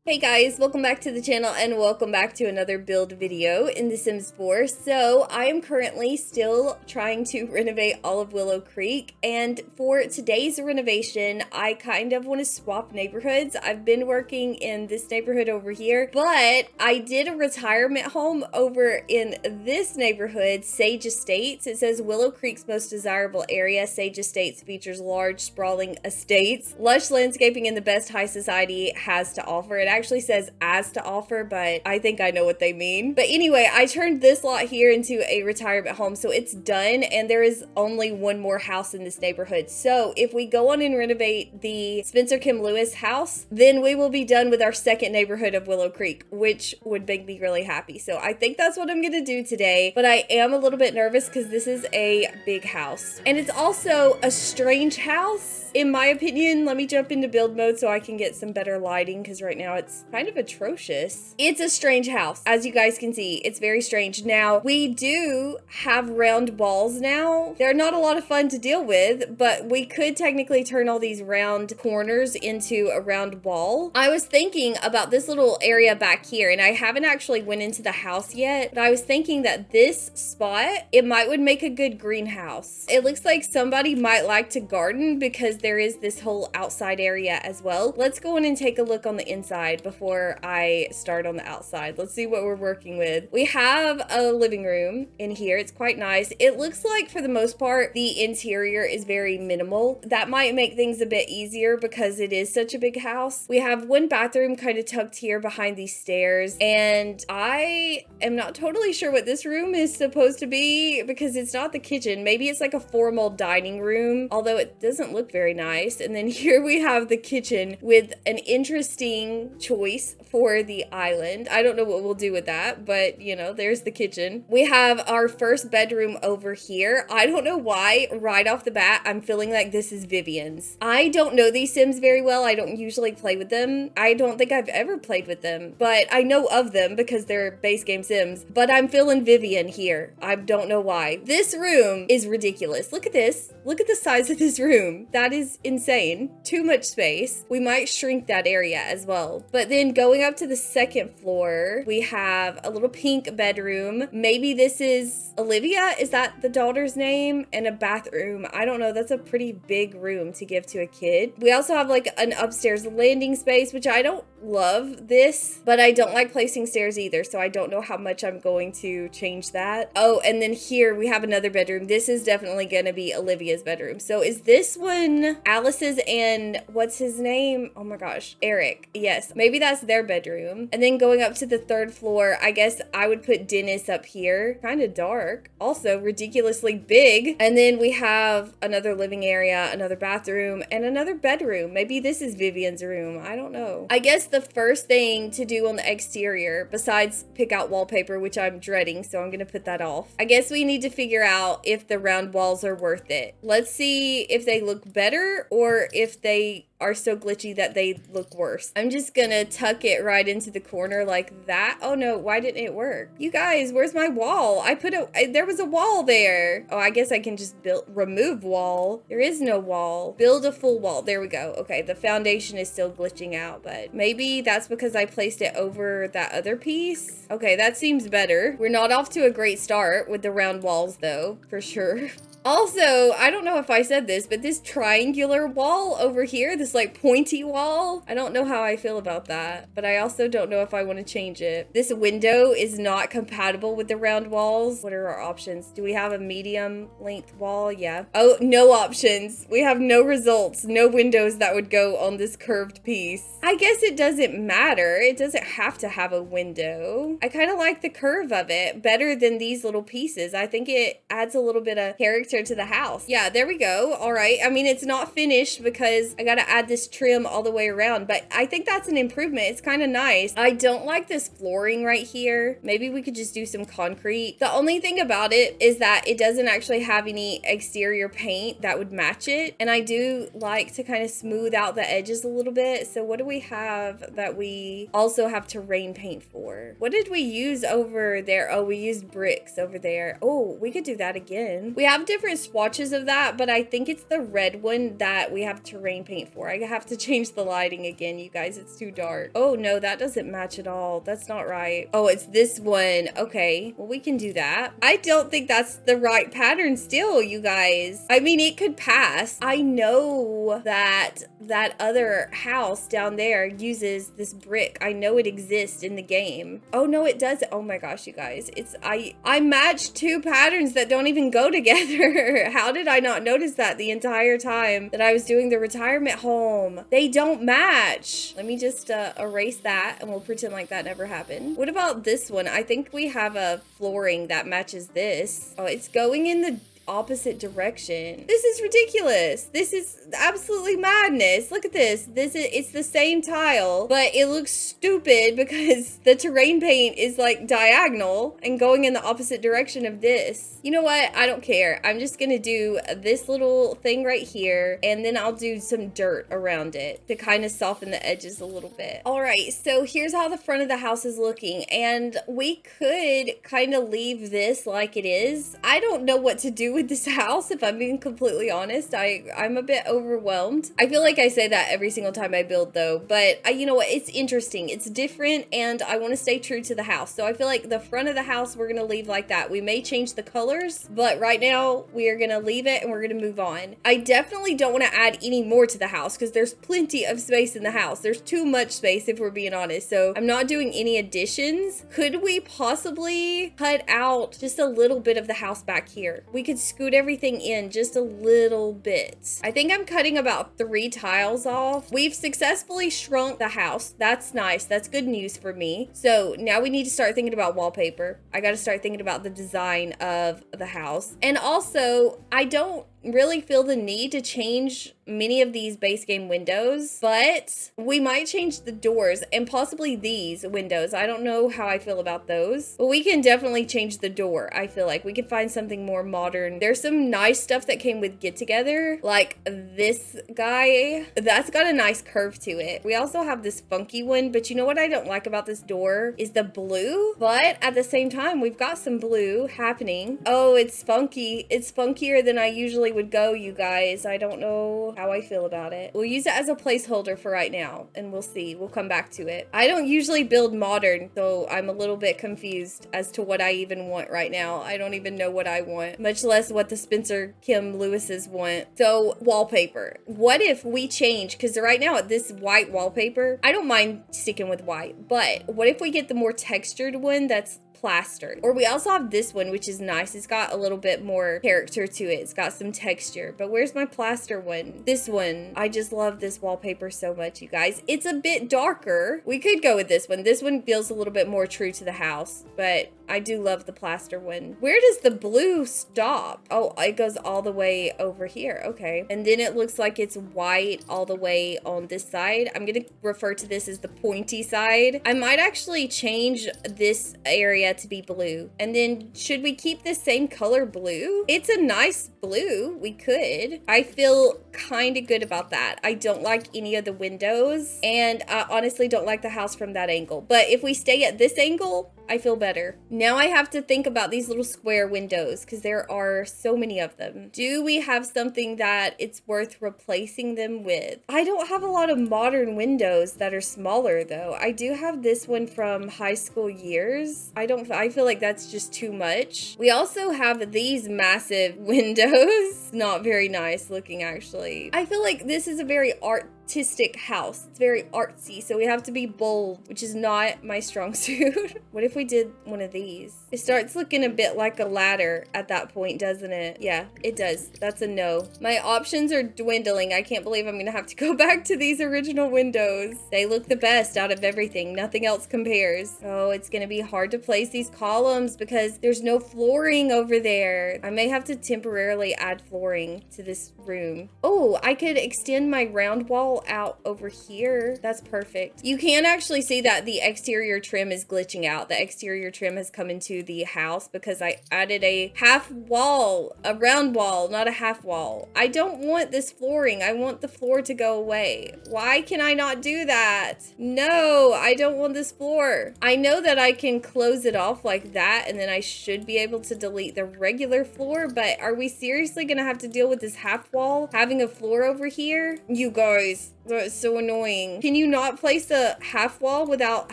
Hey guys, welcome back to the channel and welcome back to another build video in The Sims 4. So I am currently still trying to renovate all of Willow Creek, and for today's renovation I kind of want to swap neighborhoods. I've been working in this neighborhood over here, but I did a retirement home over in this neighborhood, Sage Estates. It says Willow Creek's most desirable area. Sage Estates features large sprawling estates, lush landscaping, and the best high society has to offer. It actually says as to offer, but I think I know what they mean. But anyway, I turned this lot here into a retirement home, so it's done, and there is only one more house in this neighborhood. So if we go on and renovate the Spencer Kim Lewis house, then we will be done with our second neighborhood of Willow Creek, which would make me really happy. So I think that's what I'm gonna do today, but I am a little bit nervous because this is a big house, and it's also a strange house in my opinion. Let me jump into build mode so I can get some better lighting, because right now it's kind of atrocious. It's a strange house, as you guys can see. It's very strange. Now, we do have round walls now. They're not a lot of fun to deal with, but we could technically turn all these round corners into a round wall. I was thinking about this little area back here, and I haven't actually went into the house yet, but I was thinking that this spot, it would make a good greenhouse. It looks like somebody might like to garden because there is this whole outside area as well. Let's go in and take a look on the inside before I start on the outside. Let's see what we're working with. We have a living room in here. It's quite nice. It looks like for the most part the interior is very minimal. That might make things a bit easier because it is such a big house. We have one bathroom kind of tucked here behind these stairs, and I am not totally sure what this room is supposed to be because it's not the kitchen. Maybe it's like a formal dining room, although it doesn't look very nice. And then here we have the kitchen with an interesting choice for the island. I don't know what we'll do with that, but you know, there's the kitchen. We have our first bedroom over here. I don't know why right off the bat I'm feeling like this is Vivian's. I don't know these Sims very well. I don't usually play with them. I don't think I've ever played with them, but I know of them because they're base game Sims. But I'm feeling Vivian here. I don't know why. This room is ridiculous. Look at this. Look at the size of this room. That is insane. Too much space. We might shrink that area as well. But then going up to the second floor, we have a little pink bedroom. Maybe this is Olivia. Is that the daughter's name? And a bathroom. I don't know. That's a pretty big room to give to a kid. We also have like an upstairs landing space, which I don't love this, but I don't like placing stairs either, so I don't know how much I'm going to change that. Oh, and then here we have another bedroom. This is definitely gonna be Olivia's bedroom. So is this one Alice's and what's his name? Oh my gosh, Eric. Yes, maybe that's their bedroom. And then going up to the third floor, I guess I would put Dennis up here. Kind of dark, also ridiculously big. And then we have another living area, another bathroom, and another bedroom. Maybe this is Vivian's room. I don't know. I guess the first thing to do on the exterior, besides pick out wallpaper, which I'm dreading, so I'm gonna put that off, I guess we need to figure out if the round walls are worth it. Let's see if they look better or if they are so glitchy that they look worse. I'm just gonna tuck it right into the corner like that. Oh no, why didn't it work? You guys, where's my wall? There was a wall there. Oh, I guess I can just remove wall. There is no wall. Build a full wall. There we go. Okay, the foundation is still glitching out, but maybe that's because I placed it over that other piece. Okay, that seems better. We're not off to a great start with the round walls though, for sure. Also, I don't know if I said this, but this triangular wall over here, this like pointy wall, I don't know how I feel about that, but I also don't know if I want to change it. This window is not compatible with the round walls. What are our options? Do we have a medium length wall? Yeah. Oh, no options. We have no results, no windows that would go on this curved piece. I guess it doesn't matter. It doesn't have to have a window. I kind of like the curve of it better than these little pieces. I think it adds a little bit of character to the house. Yeah, there we go. All right. I mean, it's not finished because I got to add this trim all the way around, but I think that's an improvement. It's kind of nice. I don't like this flooring right here. Maybe we could just do some concrete. The only thing about it is that it doesn't actually have any exterior paint that would match it. And I do like to kind of smooth out the edges a little bit. So what do we have that we also have terrain paint for? What did we use over there? Oh, we used bricks over there. Oh, we could do that again. We have different different swatches of that, but I think it's the red one that we have terrain paint for. I have to change the lighting again, you guys. It's too dark. Oh no, that doesn't match at all. That's not right. Oh, it's this one. Okay, well, we can do that. I don't think that's the right pattern still, you guys. I mean, it could pass. I know that that other house down there uses this brick. I know it exists in the game. Oh no, it does. Oh my gosh, you guys. I matched two patterns that don't even go together. How did I not notice that the entire time that I was doing the retirement home? They don't match. Let me just erase that and we'll pretend like that never happened. What about this one? I think we have a flooring that matches this. Oh, it's going in the opposite direction. This is ridiculous. This is absolutely madness. Look at this. It's the same tile, but it looks stupid because the terrain paint is like diagonal and going in the opposite direction of this. You know what? I don't care. I'm just gonna do this little thing right here, and then I'll do some dirt around it to kind of soften the edges a little bit. All right, so here's how the front of the house is looking, and we could kind of leave this like it is. I don't know what to do with this house, if I'm being completely honest. I'm a bit overwhelmed. I feel like I say that every single time I build though, but you know what? It's interesting. It's different, and I want to stay true to the house. So I feel like the front of the house, we're going to leave like that. We may change the color, but right now we are gonna leave it and we're gonna move on. I definitely don't want to add any more to the house because there's plenty of space in the house. There's too much space if we're being honest. So I'm not doing any additions. Could we possibly cut out just a little bit of the house back here? We could scoot everything in just a little bit. I think I'm cutting about 3 tiles off. We've successfully shrunk the house. That's nice. That's good news for me. So now we need to start thinking about wallpaper. I got to start thinking about the design of the house. And also, I don't really feel the need to change many of these base game windows, but we might change the doors and possibly these windows. I don't know how I feel about those, but we can definitely change the door. I feel like we can find something more modern. There's some nice stuff that came with Get Together, like this guy. That's got a nice curve to it. We also have this funky one, but you know what I don't like about this door is the blue, but at the same time, we've got some blue happening. Oh, it's funky. It's funkier than I usually would go, you guys. I don't know how I feel about it. We'll use it as a placeholder for right now, and we'll see. We'll come back to it. I don't usually build modern, so I'm a little bit confused as to what I even want right now. I don't even know what I want, much less what the Spencer Kim Lewises want. So wallpaper. What if we change, because right now this white wallpaper, I don't mind sticking with white, but what if we get the more textured one that's plastered? Or we also have this one, which is nice. It's got a little bit more character to it. It's got some texture. But where's my plaster one? This one. I just love this wallpaper so much, you guys. It's a bit darker. We could go with this one. This one feels a little bit more true to the house, but I do love the plaster one. Where does the blue stop? Oh, it goes all the way over here. Okay. And then it looks like it's white all the way on this side. I'm going to refer to this as the pointy side. I might actually change this area to be blue. And then should we keep the same color blue? It's a nice blue. We could. I feel kind of good about that. I don't like any of the windows, and I honestly don't like the house from that angle. But if we stay at this angle, I feel better. Now I have to think about these little square windows because there are so many of them. Do we have something that it's worth replacing them with? I don't have a lot of modern windows that are smaller though. I do have this one from high school years. I feel like that's just too much. We also have these massive windows. Not very nice looking actually. I feel like this is a very artistic house. It's very artsy, so we have to be bold, which is not my strong suit. What if we did one of these? It starts looking a bit like a ladder at that point, doesn't it? Yeah, it does. That's a no. My options are dwindling. I can't believe I'm gonna have to go back to these original windows. They look the best out of everything. Nothing else compares. Oh, it's gonna be hard to place these columns because there's no flooring over there. I may have to temporarily add flooring to this room. Oh, I could extend my round wall go out over here. That's perfect. You can actually see that the exterior trim is glitching out. The exterior trim has come into the house because I added a half wall, a round wall, not a half wall. I don't want this flooring. I want the floor to go away. Why can I not do that? No, I don't want this floor. I know that I can close it off like that, and then I should be able to delete the regular floor, but are we seriously gonna have to deal with this half wall having a floor over here? You guys, that's so annoying. Can you not place a half wall without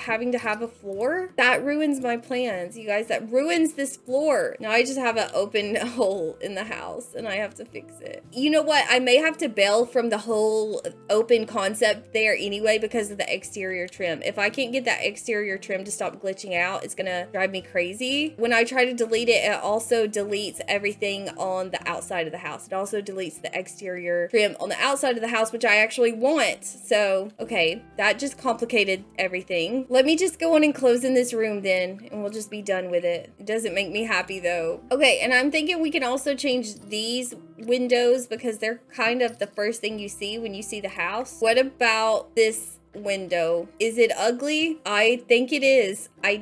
having to have a floor? That ruins my plans, you guys. That ruins this floor. Now I just have an open hole in the house and I have to fix it. You know what? I may have to bail from the whole open concept there anyway because of the exterior trim. If I can't get that exterior trim to stop glitching out, it's gonna drive me crazy. When I try to delete it, it also deletes everything on the outside of the house. It also deletes the exterior trim on the outside of the house, which I actually want. So, okay, that just complicated everything. Let me just go on and close in this room then, and we'll just be done with it. It doesn't make me happy though. Okay, and I'm thinking we can also change these windows because they're kind of the first thing you see when you see the house. What about this window? Is it ugly? I think it is. I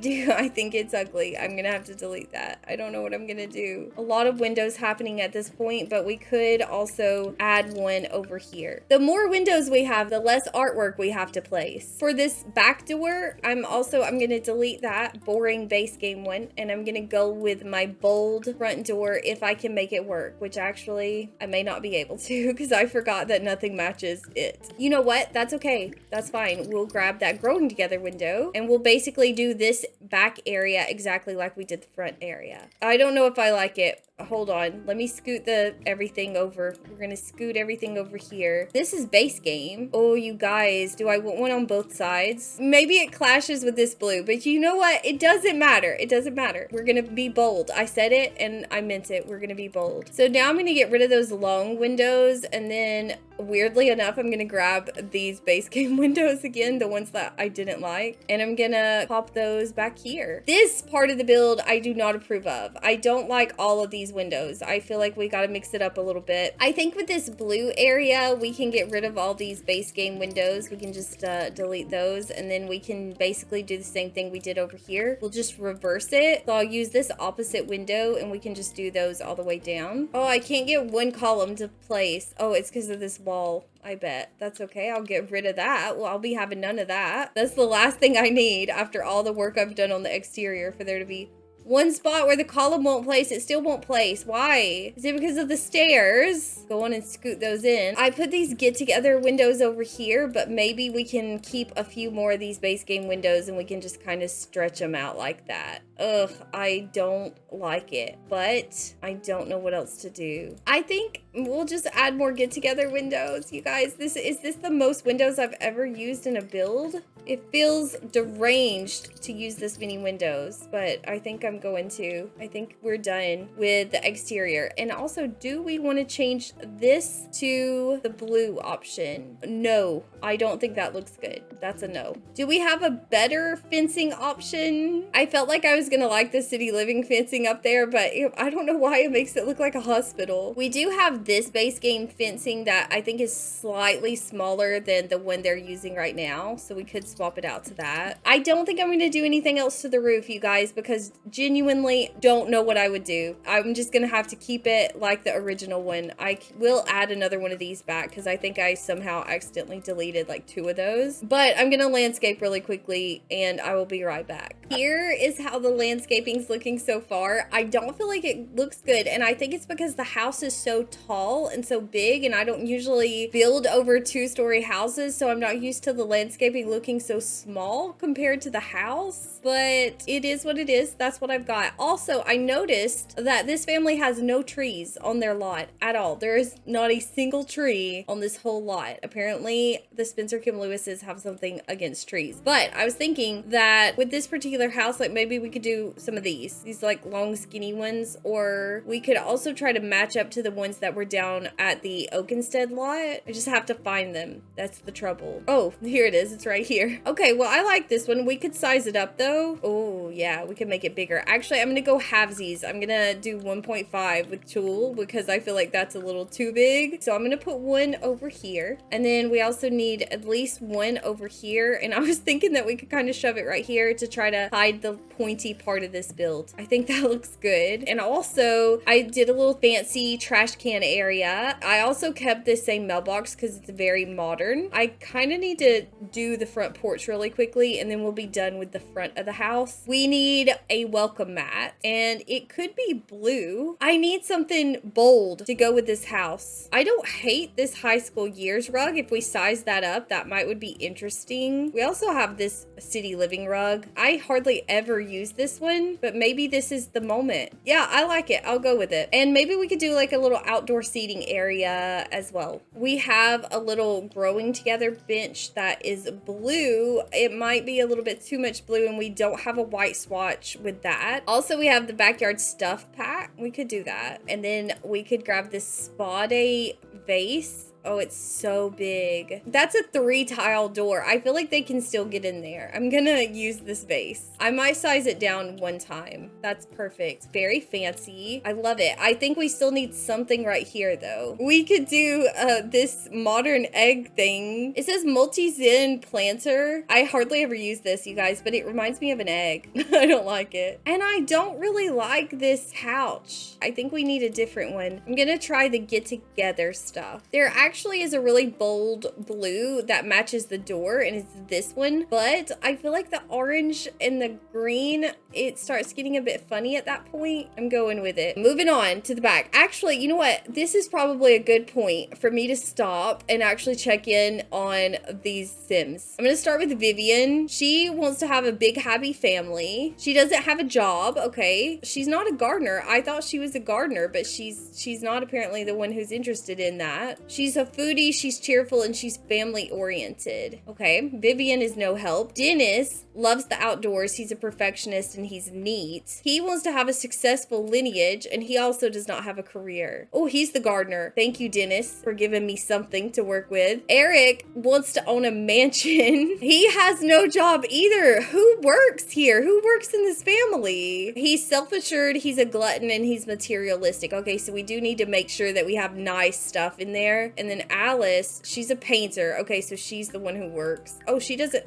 think it's ugly. I'm gonna have to delete that. I don't know what I'm gonna do. A lot of windows happening at this point, but we could also add one over here. The more windows we have, the less artwork we have to place. For this back door, I'm gonna delete that boring base game one, and I'm gonna go with my bold front door if I can make it work, which actually I may not be able to because I forgot that nothing matches it. You know what? That's okay. That's fine. We'll grab that growing together window and we'll basically do this back area exactly like we did the front area. I don't know if I like it. Hold on, let me scoot everything over. We're gonna scoot everything over here. This is base game. Oh, you guys, do I want one on both sides? Maybe it clashes with this blue, but you know what? It doesn't matter. It doesn't matter. We're gonna be bold. I said it and I meant it. We're gonna be bold. So now I'm gonna get rid of those long windows, and then weirdly enough, I'm gonna grab these base game windows again, the ones that I didn't like, and I'm gonna pop those back here. This part of the build I do not approve of. I don't like all of these windows. I feel like we got to mix it up a little bit. I think with this blue area, we can get rid of all these base game windows. We can just delete those, and then we can basically do the same thing we did over here. We'll just reverse it. So I'll use this opposite window, and we can just do those all the way down. Oh, I can't get one column to place. Oh, it's because of this wall. I bet. That's okay. I'll get rid of that. Well, I'll be having none of that. That's the last thing I need after all the work I've done on the exterior, for there to be one spot where the column won't place. It still won't place. Why? Is it because of the stairs? Go on and scoot those in. I put these get together windows over here, but maybe we can keep a few more of these base game windows and we can just kind of stretch them out like that. Ugh, I don't like it, but I don't know what else to do. I think we'll just add more get together windows. You guys, is this the most windows I've ever used in a build? It feels deranged to use this many windows, but I think I'm going to. I think we're done with the exterior. And also, do we want to change this to the blue option? No, I don't think that looks good. That's a no. Do we have a better fencing option? I felt like I was gonna like the city living fencing up there, but I don't know why it makes it look like a hospital. We do have this base game fencing that I think is slightly smaller than the one they're using right now, so we could swap it out to that. I don't think I'm gonna do anything else to the roof, you guys, because genuinely don't know what I would do. I'm just gonna have to keep it like the original one. I will add another one of these back because I think I somehow accidentally deleted like 2 of those, but I'm gonna landscape really quickly and I will be right back. Here is how the landscaping's looking so far. I don't feel like it looks good, and I think it's because the house is so tall and so big, and I don't usually build over 2-story houses, so I'm not used to the landscaping looking so small compared to the house, but it is what it is. That's what I've got. Also, I noticed that this family has no trees on their lot at all. There is not a single tree on this whole lot. Apparently, the Spencer Kim Lewises have something against trees, but I was thinking that with this particular house, like maybe we could do some of these like long skinny ones, or we could also try to match up to the ones that were down at the Oakenstead lot. I just have to find them. That's the trouble. Oh, here it is. It's right here. Okay, well, I like this one. We could size it up though. Oh, yeah, we can make it bigger. Actually, I'm gonna go halvesies. I'm gonna do 1.5 with tulle because I feel like that's a little too big. So I'm gonna put one over here. And then we also need at least one over here. And I was thinking that we could kind of shove it right here to try to hide the pointy part of this build. I think that looks good. And also, I did a little fancy trash can area. I also kept this same mailbox because it's very modern. I kind of need to do the front porch really quickly, and then we'll be done with the front of the house. We need a welcome mat, and it could be blue. I need something bold to go with this house. I don't hate this high school years rug. If we size that up, that would be interesting. We also have this city living rug. I hardly ever use this one, but maybe this is the moment. Yeah, I like it. I'll go with it. And maybe we could do like a little outdoor seating area as well. We have a little growing together bench that is blue. It might be a little bit too much blue, and we don't have a white swatch with that. Also, we have the backyard stuff pack. We could do that. And then we could grab this spa day vase. Oh, it's so big. That's a 3-tile door. I feel like they can still get in there. I'm gonna use this vase. I might size it down one time. That's perfect. Very fancy. I love it. I think we still need something right here though. We could do this modern egg thing. It says multi-zen planter. I hardly ever use this, you guys, but it reminds me of an egg. I don't like it. And I don't really like this couch. I think we need a different one. I'm gonna try the get together stuff. There actually is a really bold blue that matches the door, and it's this one, but I feel like the orange and the green, it starts getting a bit funny at that point. I'm going with it. Moving on to the back. Actually, you know what? This is probably a good point for me to stop and actually check in on these Sims. I'm gonna start with Vivian. She wants to have a big happy family. She doesn't have a job. Okay, she's not a gardener. I thought she was a gardener, but she's not apparently the one who's interested in that. She's a foodie, she's cheerful, and she's family oriented. Okay, Vivian is no help. Dennis loves the outdoors. He's a perfectionist and he's neat. He wants to have a successful lineage, and he also does not have a career. Oh, he's the gardener. Thank you, Dennis, for giving me something to work with. Eric wants to own a mansion. He has no job either. Who works here? Who works in this family? He's self-assured, he's a glutton, and he's materialistic. Okay, so we do need to make sure that we have nice stuff in there. And then Alice, she's a painter. Okay, so she's the one who works. Oh, she doesn't.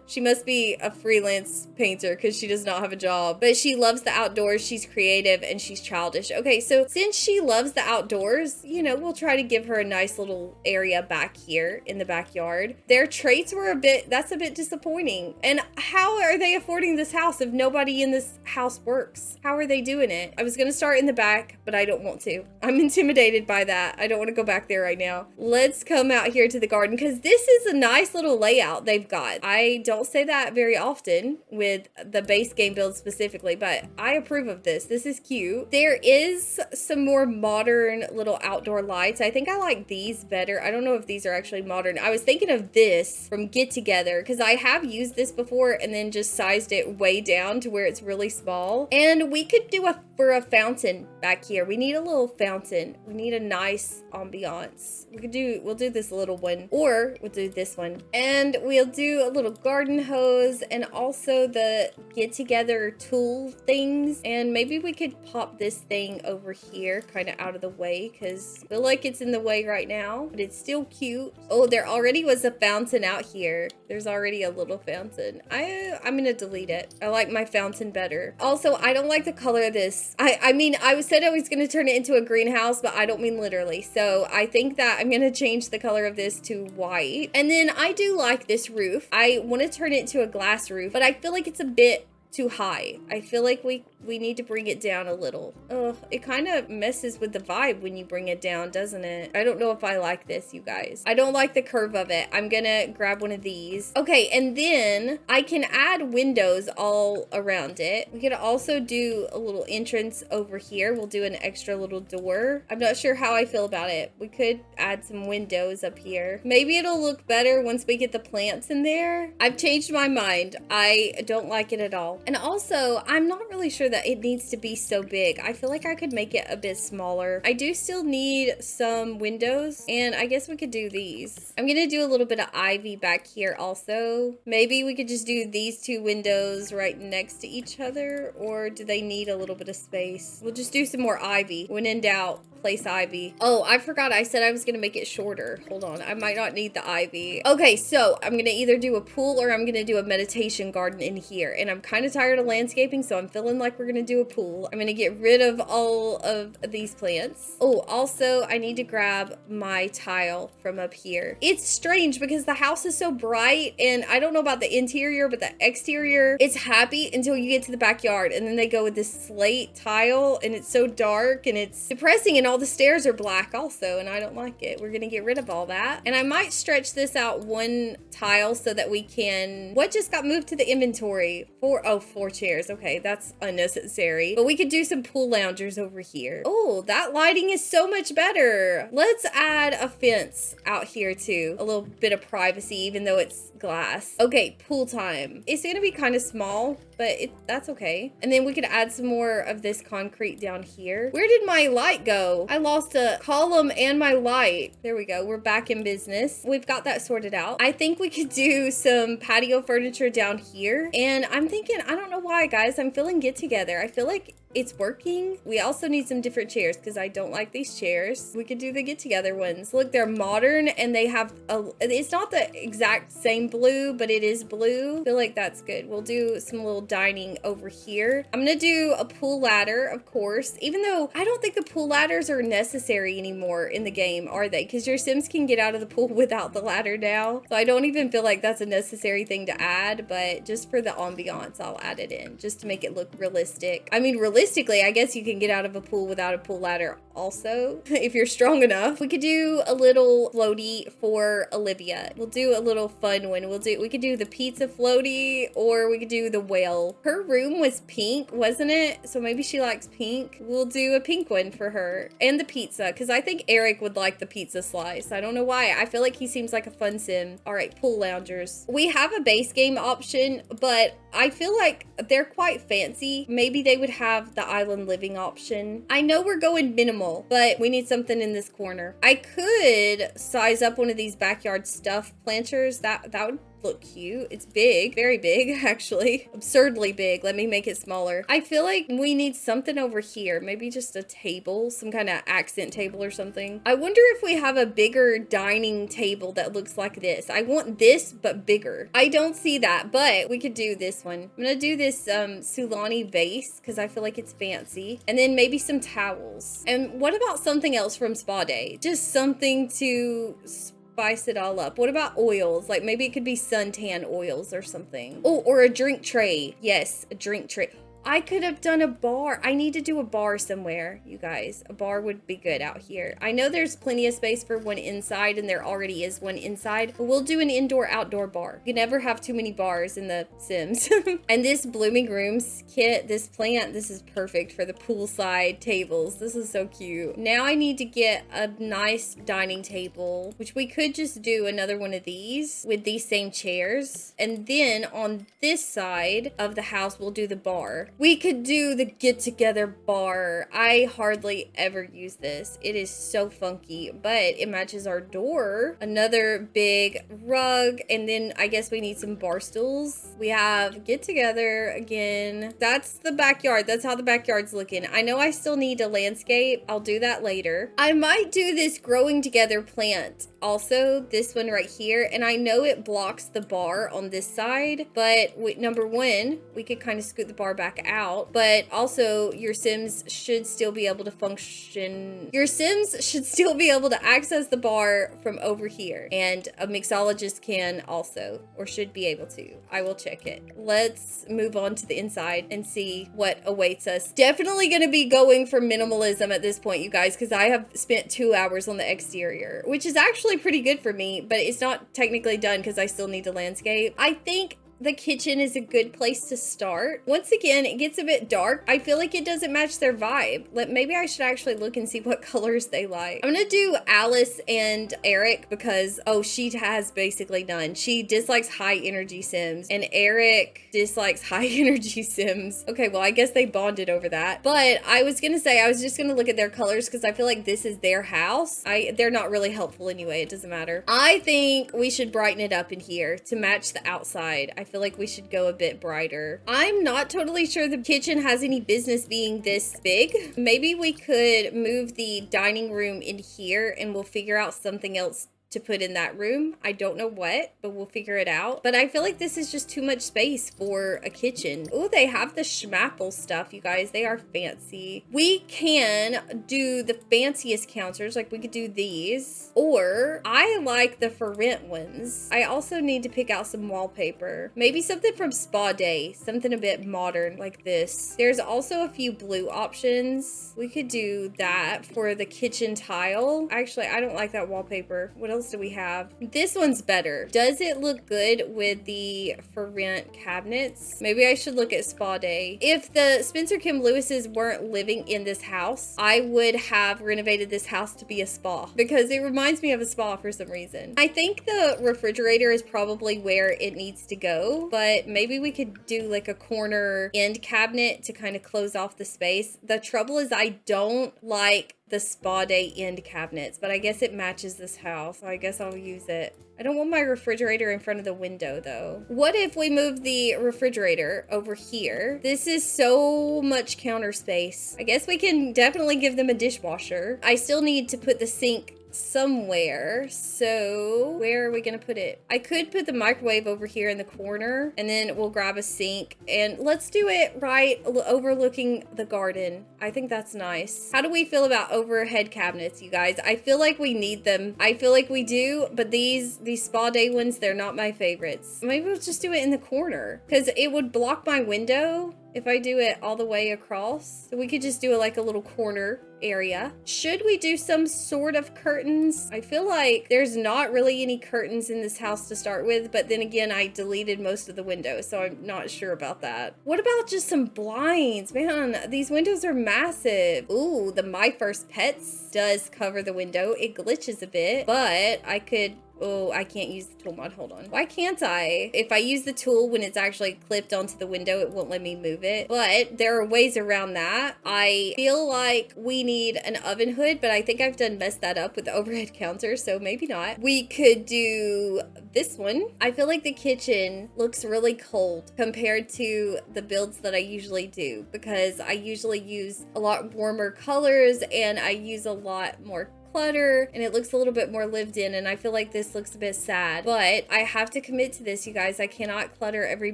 She must be a freelance painter because she does not have a job. But she loves the outdoors, she's creative, and she's childish. Okay, so since she loves the outdoors, you know, we'll try to give her a nice little area back here in the backyard. Their traits were that's a bit disappointing. And how are they affording this house if nobody in this house works? How are they doing it? I was gonna start in the back, but I don't want to. I'm intimidated by that. I don't want to go back there right now. Let's come out here to the garden because this is a nice little layout they've got. I don't say that very often with the base game build specifically, but I approve of this. This is cute. There is some more modern little outdoor lights. I think I like these better. I don't know if these are actually modern. I was thinking of this from Get Together because I have used this before and then just sized it way down to where it's really small. And we could do for a fountain back here. We need a little fountain. We need a nice ambiance. We'll do this little one, or we'll do this one, and we'll do a little garden hose and also the get together tool things. And maybe we could pop this thing over here kind of out of the way because I feel like it's in the way right now, but it's still cute. Oh, there already was a fountain out here. There's already a little fountain. I'm gonna delete it. I like my fountain better. Also, I don't like the color of this. I mean, I said I was gonna turn it into a greenhouse, but I don't mean literally. So I think that I'm gonna change the color of this to white. And then I do like this roof. I want to turn it into a glass roof, but I feel like it's a bit too high. I feel like we need to bring it down a little. Oh, it kind of messes with the vibe when you bring it down, doesn't it? I don't know if I like this, you guys. I don't like the curve of it. I'm gonna grab one of these. Okay, and then I can add windows all around it. We could also do a little entrance over here. We'll do an extra little door. I'm not sure how I feel about it. We could add some windows up here. Maybe it'll look better once we get the plants in there. I've changed my mind. I don't like it at all. now. And also, I'm not really sure that it needs to be so big. I feel like I could make it a bit smaller. I do still need some windows, and I guess we could do these. I'm gonna do a little bit of ivy back here also. Maybe we could just do these two windows right next to each other, or do they need a little bit of space? We'll just do some more ivy. When in doubt, place ivy. Oh, I forgot I said I was gonna make it shorter. Hold on, I might not need the ivy. Okay, so I'm gonna either do a pool or I'm gonna do a meditation garden in here. And I'm kind of tired of landscaping, so I'm feeling like we're gonna do a pool. I'm gonna get rid of all of these plants. Oh, also, I need to grab my tile from up here. It's strange because the house is so bright, and I don't know about the interior, but the exterior, it's happy until you get to the backyard, and then they go with this slate tile, and it's so dark, and it's depressing, and all the stairs are black also, and I don't like it. We're gonna get rid of all that. And I might stretch this out one tile so that we can, what just got moved to the inventory? Four chairs. Okay, that's unnecessary. But we could do some pool loungers over here. Oh, that lighting is so much better. Let's add a fence out here too. A little bit of privacy, even though it's glass. Okay, pool time. It's gonna be kind of small, but that's okay. And then we could add some more of this concrete down here. Where did my light go? I lost a column and my light. There we go. We're back in business. We've got that sorted out. I think we could do some patio furniture down here. And I'm thinking, I don't know why, guys. I'm feeling get together. I feel like it's working. We also need some different chairs because I don't like these chairs. We could do the get together ones. Look, they're modern and they have it's not the exact same blue, but it is blue. I feel like that's good. We'll do some little dining over here. I'm gonna do a pool ladder, of course, even though I don't think the pool ladders are necessary anymore in the game, are they? Because your Sims can get out of the pool without the ladder now. So I don't even feel like that's a necessary thing to add, but just for the ambiance, I'll add it in just to make it look realistic. I mean, realistically, I guess you can get out of a pool without a pool ladder also, if you're strong enough. We could do a little floaty for Olivia. We'll do a little fun one. We could do the pizza floaty, or we could do the whale. Her room was pink, wasn't it? So maybe she likes pink. We'll do a pink one for her. And the pizza, because I think Eric would like the pizza slice. I don't know why. I feel like he seems like a fun sim. All right, pool loungers. We have a base game option, but I feel like they're quite fancy. Maybe they would have the island living option. I know we're going minimal, but we need something in this corner. I could size up one of these backyard stuff planters. That would look cute. It's big, very big, actually. Absurdly big. Let me make it smaller. I feel like we need something over here. Maybe just a table, some kind of accent table or something. I wonder if we have a bigger dining table that looks like this. I want this, but bigger. I don't see that, but we could do this one. I'm gonna do this Sulani vase because I feel like it's fancy. And then maybe some towels. And what about something else from Spa Day? Just something to spice it all up. What about oils? Like maybe it could be suntan oils or something. Oh, or a drink tray. Yes, a drink tray. I could have done a bar. I need to do a bar somewhere, you guys. A bar would be good out here. I know there's plenty of space for one inside, and there already is one inside, but we'll do an indoor-outdoor bar. You can never have too many bars in the Sims. And this Blooming Rooms kit, this plant, this is perfect for the poolside tables. This is so cute. Now I need to get a nice dining table, which we could just do another one of these with these same chairs. And then on this side of the house, we'll do the bar. We could do the get-together bar. I hardly ever use this. It is so funky, but it matches our door. Another big rug, and then I guess we need some bar stools. We have get-together again. That's the backyard. That's how the backyard's looking. I know I still need a landscape. I'll do that later. I might do this growing together plant. Also, this one right here, and I know it blocks the bar on this side, but number one, we could kind of scoot the bar back out, but also your Sims should still be able to function. Your Sims should still be able to access the bar from over here, and a mixologist can also, or should be able to. I will check it. Let's move on to the inside and see what awaits us. Definitely going to be going for minimalism at this point, you guys, because I have spent 2 hours on the exterior, which is actually pretty good for me, but it's not technically done because I still need to landscape. I think the kitchen is a good place to start. Once again, it gets a bit dark. I feel like it doesn't match their vibe. Maybe I should actually look and see what colors they like. I'm gonna do Alice and Eric because, oh, she has basically none. She dislikes high energy Sims and Eric dislikes high energy Sims. Okay, well, I guess they bonded over that. But I was gonna say, I was just gonna look at their colors because I feel like this is their house. They're not really helpful anyway. It doesn't matter. I think we should brighten it up in here to match the outside. I feel like we should go a bit brighter. I'm not totally sure the kitchen has any business being this big. Maybe we could move the dining room in here and we'll figure out something else to put in that room. I don't know what, but we'll figure it out. But I feel like this is just too much space for a kitchen. Oh, they have the schmapple stuff, you guys. They are fancy. We can do the fanciest counters, like we could do these, or I like the for rent ones. I also need to pick out some wallpaper. Maybe something from Spa Day, something a bit modern like this. There's also a few blue options. We could do that for the kitchen tile. Actually, I don't like that wallpaper. What else do we have? This one's better. Does it look good with the for rent cabinets? Maybe I should look at Spa Day. If the Spencer Kim Lewises weren't living in this house, I would have renovated this house to be a spa because it reminds me of a spa for some reason. I think the refrigerator is probably where it needs to go, but maybe we could do like a corner end cabinet to kind of close off the space. The trouble is I don't like the Spa Day end cabinets, but I guess it matches this house, so I guess I'll use it. I don't want my refrigerator in front of the window though. What if we move the refrigerator over here? This is so much counter space. I guess we can definitely give them a dishwasher. I still need to put the sink somewhere, so where are we gonna put it? I could put the microwave over here in the corner and then we'll grab a sink and let's do it right overlooking the garden. I think that's nice. How do we feel about overhead cabinets, you guys? I feel like we need them. I feel like we do, but these Spa Day ones, they're not my favorites. Maybe we'll just do it in the corner because it would block my window if I do it all the way across. So we could just do it like a little corner area. Should we do some sort of curtains? I feel like there's not really any curtains in this house to start with, but then again, I deleted most of the windows, so I'm not sure about that. What about just some blinds? Man, these windows are massive. Ooh, the My First Pets does cover the window. It glitches a bit, but I could... Oh, I can't use the tool mod. Hold on. Why can't I? If I use the tool when it's actually clipped onto the window, it won't let me move it. But there are ways around that. I feel like we need an oven hood, but I think I've messed that up with the overhead counter, so maybe not. We could do this one. I feel like the kitchen looks really cold compared to the builds that I usually do because I usually use a lot warmer colors and I use a lot more clutter and it looks a little bit more lived in, and I feel like this looks a bit sad, but I have to commit to this, you guys. I cannot clutter every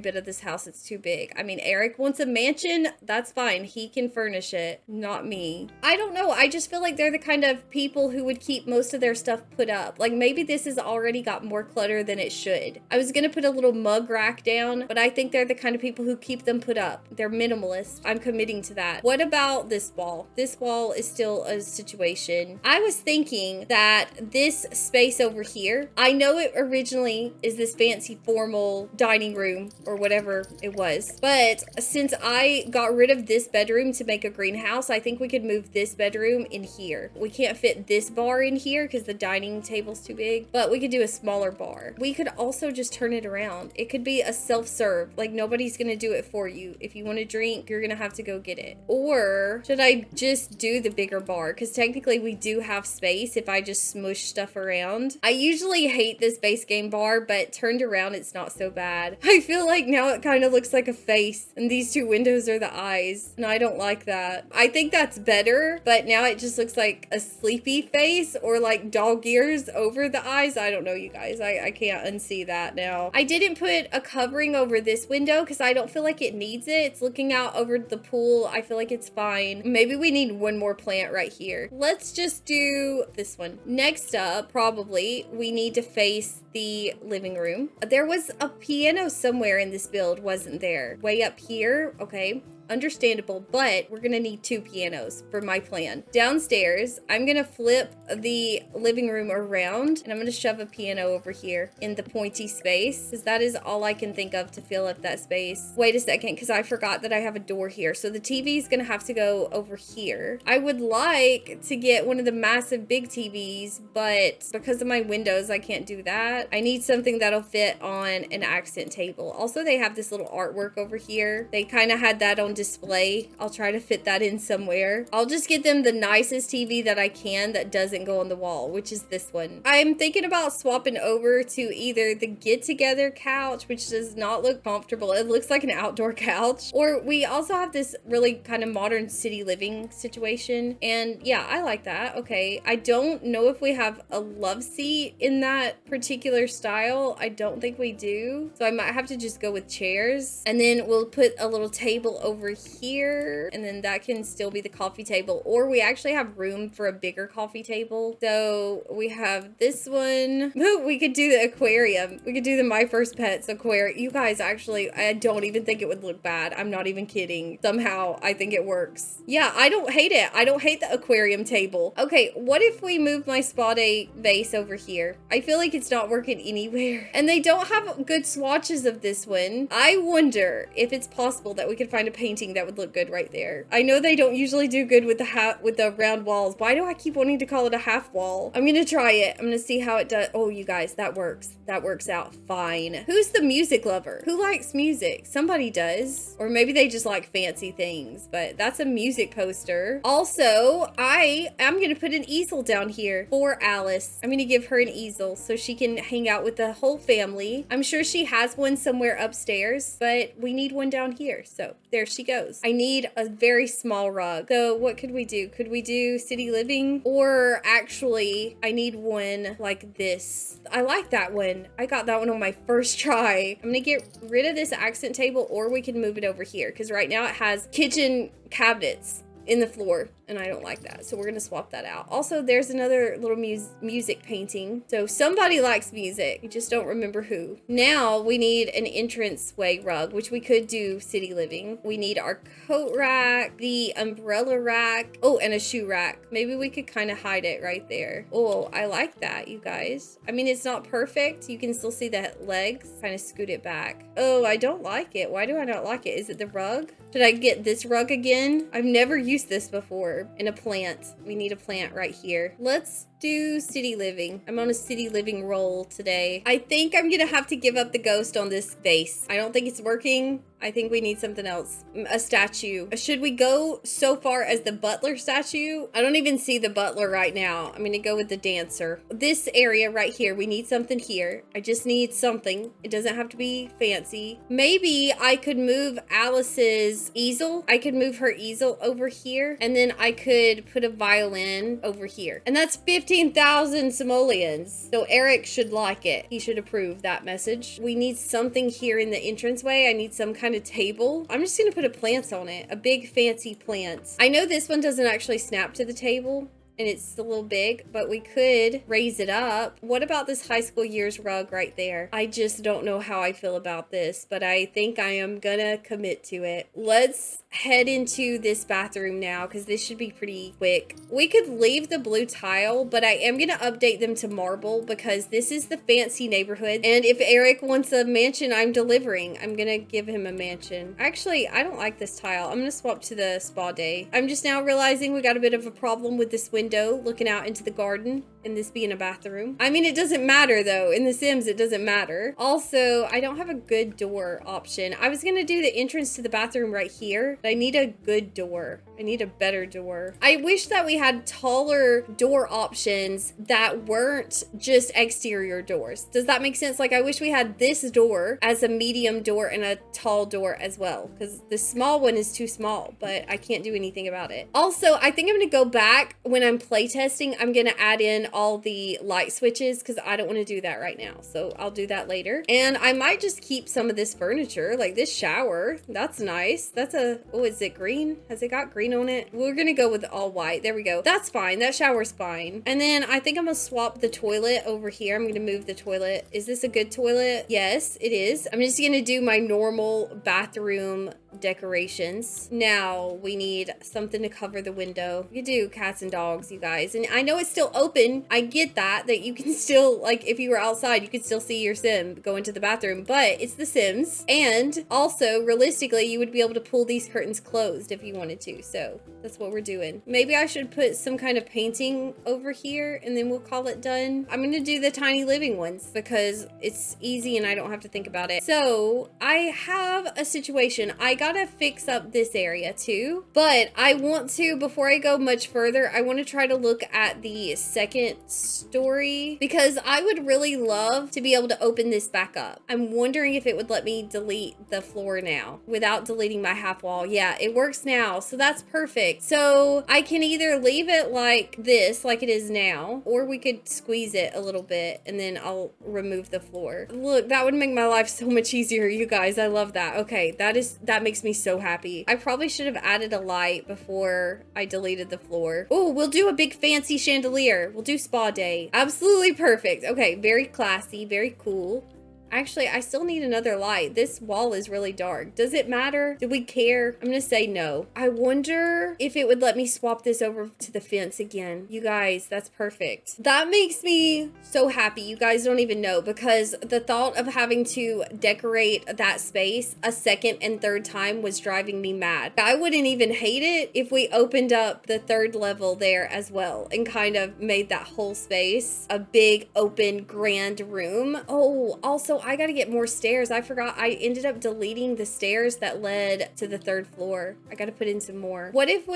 bit of this house. It's too big. I mean, Eric wants a mansion. That's fine. He can furnish it, not me. I don't know. I just feel like they're the kind of people who would keep most of their stuff put up. Like maybe this has already got more clutter than it should. I was gonna put a little mug rack down, but I think they're the kind of people who keep them put up. They're minimalist. I'm committing to that. What about this wall? This wall is still a situation. I was thinking that this space over here, I know it originally is this fancy formal dining room or whatever it was, but since I got rid of this bedroom to make a greenhouse, I think we could move this bedroom in here. We can't fit this bar in here because the dining table's too big, but we could do a smaller bar. We could also just turn it around. It could be a self-serve, like nobody's gonna do it for you. If you want to drink, you're gonna have to go get it. Or should I just do the bigger bar? Because technically we do have space if I just smush stuff around. I usually hate this base game bar, but turned around it's not so bad. I feel like now it kind of looks like a face and these two windows are the eyes, and I don't like that. I think that's better, but now it just looks like a sleepy face or like dog ears over the eyes. I don't know, you guys. I can't unsee that now. I didn't put a covering over this window because I don't feel like it needs it. It's looking out over the pool. I feel like it's fine. Maybe we need one more plant right here. Let's just do do this one. Next up, probably, we need to face the living room. There was a piano somewhere in this build, wasn't there? Way up here, okay. Understandable, but we're gonna need 2 pianos for my plan. Downstairs, I'm gonna flip the living room around and I'm gonna shove a piano over here in the pointy space because that is all I can think of to fill up that space. Wait a second, because I forgot that I have a door here. So the TV is gonna have to go over here. I would like to get one of the massive big TVs, but because of my windows, I can't do that. I need something that'll fit on an accent table. Also, they have this little artwork over here. They kind of had that on display. I'll try to fit that in somewhere. I'll just get them the nicest TV that I can that doesn't go on the wall, which is this one. I'm thinking about swapping over to either the get-together couch, which does not look comfortable. It looks like an outdoor couch. Or we also have this really kind of modern city living situation. And yeah, I like that. Okay. I don't know if we have a love seat in that particular style. I don't think we do. So I might have to just go with chairs. And then we'll put a little table over here, and then that can still be the coffee table, or we actually have room for a bigger coffee table. So we have this one. Ooh, we could do the aquarium. We could do the My First Pets aquarium. You guys, actually, I don't even think it would look bad. I'm not even kidding. Somehow I think it works. Yeah, I don't hate it. I don't hate the aquarium table. Okay, what if we move my spa day vase over here? I feel like it's not working anywhere, and they don't have good swatches of this one. I wonder if it's possible that we could find a painting that would look good right there. I know they don't usually do good with the round walls. Why do I keep wanting to call it a half wall? I'm gonna try it. I'm gonna see how it does. Oh, you guys, that works. That works out fine. Who's the music lover? Who likes music? Somebody does. Or maybe they just like fancy things, but that's a music poster. Also, I am gonna put an easel down here for Alice. I'm gonna give her an easel so she can hang out with the whole family. I'm sure she has one somewhere upstairs, but we need one down here. So there she goes. I need a very small rug. So what could we do? Could we do city living? Or actually, I need one like this. I like that one. I got that one on my first try. I'm gonna get rid of this accent table, or we can move it over here because right now it has kitchen cabinets in the floor, and I don't like that. So we're gonna swap that out. Also, there's another little music painting. So somebody likes music. You just don't remember who. Now we need an entranceway rug, which we could do city living. We need our coat rack, the umbrella rack. Oh, and a shoe rack. Maybe we could kind of hide it right there. Oh, I like that, you guys. I mean, it's not perfect. You can still see the legs. Kind of scoot it back. Oh, I don't like it. Why do I not like it? Is it the rug? Should I get this rug again? I've never used this before. And a plant. We need a plant right here. Let's do city living. I'm on a city living roll today. I think I'm gonna have to give up the ghost on this vase. I don't think it's working. I think we need something else. A statue. Should we go so far as the butler statue? I don't even see the butler right now. I'm gonna go with the dancer. This area right here, we need something here. I just need something. It doesn't have to be fancy. Maybe I could move Alice's easel. I could move her easel over here, and then I could put a violin over here. And that's 15,000 simoleons. So Eric should like it. He should approve that message. We need something here in the entranceway. I need some kind of table. I'm just gonna put a plant on it. A big fancy plant. I know this one doesn't actually snap to the table, and it's a little big, but we could raise it up. What about this high school years rug right there? I just don't know how I feel about this, but I think I am gonna commit to it. Let's head into this bathroom now, because this should be pretty quick. We could leave the blue tile, but I am gonna update them to marble because this is the fancy neighborhood. And if Eric wants a mansion, I'm delivering. I'm gonna give him a mansion. Actually, I don't like this tile. I'm gonna swap to the spa day. I'm just now realizing we got a bit of a problem with this window looking out into the garden, and this being a bathroom. I mean, it doesn't matter though. In The Sims, it doesn't matter. Also, I don't have a good door option. I was gonna do the entrance to the bathroom right here, but I need a good door. I need a better door. I wish that we had taller door options that weren't just exterior doors. Does that make sense? Like, I wish we had this door as a medium door and a tall door as well, because the small one is too small, but I can't do anything about it. Also, I think I'm gonna go back when I'm I'm playtesting, I'm gonna add in all the light switches because I don't want to do that right now. So I'll do that later. And I might just keep some of this furniture, like this shower. That's nice. That's a, oh, is it green? Has it got green on it? We're gonna go with all white. There we go. That's fine. That shower's fine. And then I think I'm gonna swap the toilet over here. I'm gonna move the toilet. Is this a good toilet? Yes, it is. I'm just gonna do my normal bathroom decorations. Now we need something to cover the window. You do cats and dogs, you guys. And I know it's still open. I get that you can still, like, if you were outside, you could still see your sim go into the bathroom, but it's The Sims. And also, realistically, you would be able to pull these curtains closed if you wanted to. So that's what we're doing. Maybe I should put some kind of painting over here and then we'll call it done. I'm gonna do the tiny living ones because it's easy and I don't have to think about it. So I have a situation. I gotta fix up this area too, but I want to, before I go much further, I want to try to look at the second story because I would really love to be able to open this back up. I'm wondering if it would let me delete the floor now without deleting my half wall. Yeah, it works now, so that's perfect. So I can either leave it like this, like it is now, or we could squeeze it a little bit and then I'll remove the floor. Look, that would make my life so much easier, you guys. I love that. Okay, that makes me so happy. I probably should have added a light before I deleted the floor. Oh, we'll do a big fancy chandelier. We'll do spa day. Absolutely perfect. Okay, very classy, very cool. Actually, I still need another light. This wall is really dark. Does it matter? Do we care? I'm gonna say no. I wonder if it would let me swap this over to the fence again. You guys, that's perfect. That makes me so happy. You guys don't even know, because the thought of having to decorate that space a second and third time was driving me mad. I wouldn't even hate it if we opened up the third level there as well and kind of made that whole space a big open grand room. Oh, also I gotta get more stairs. I forgot I ended up deleting the stairs that led to the third floor. I gotta put in some more. What if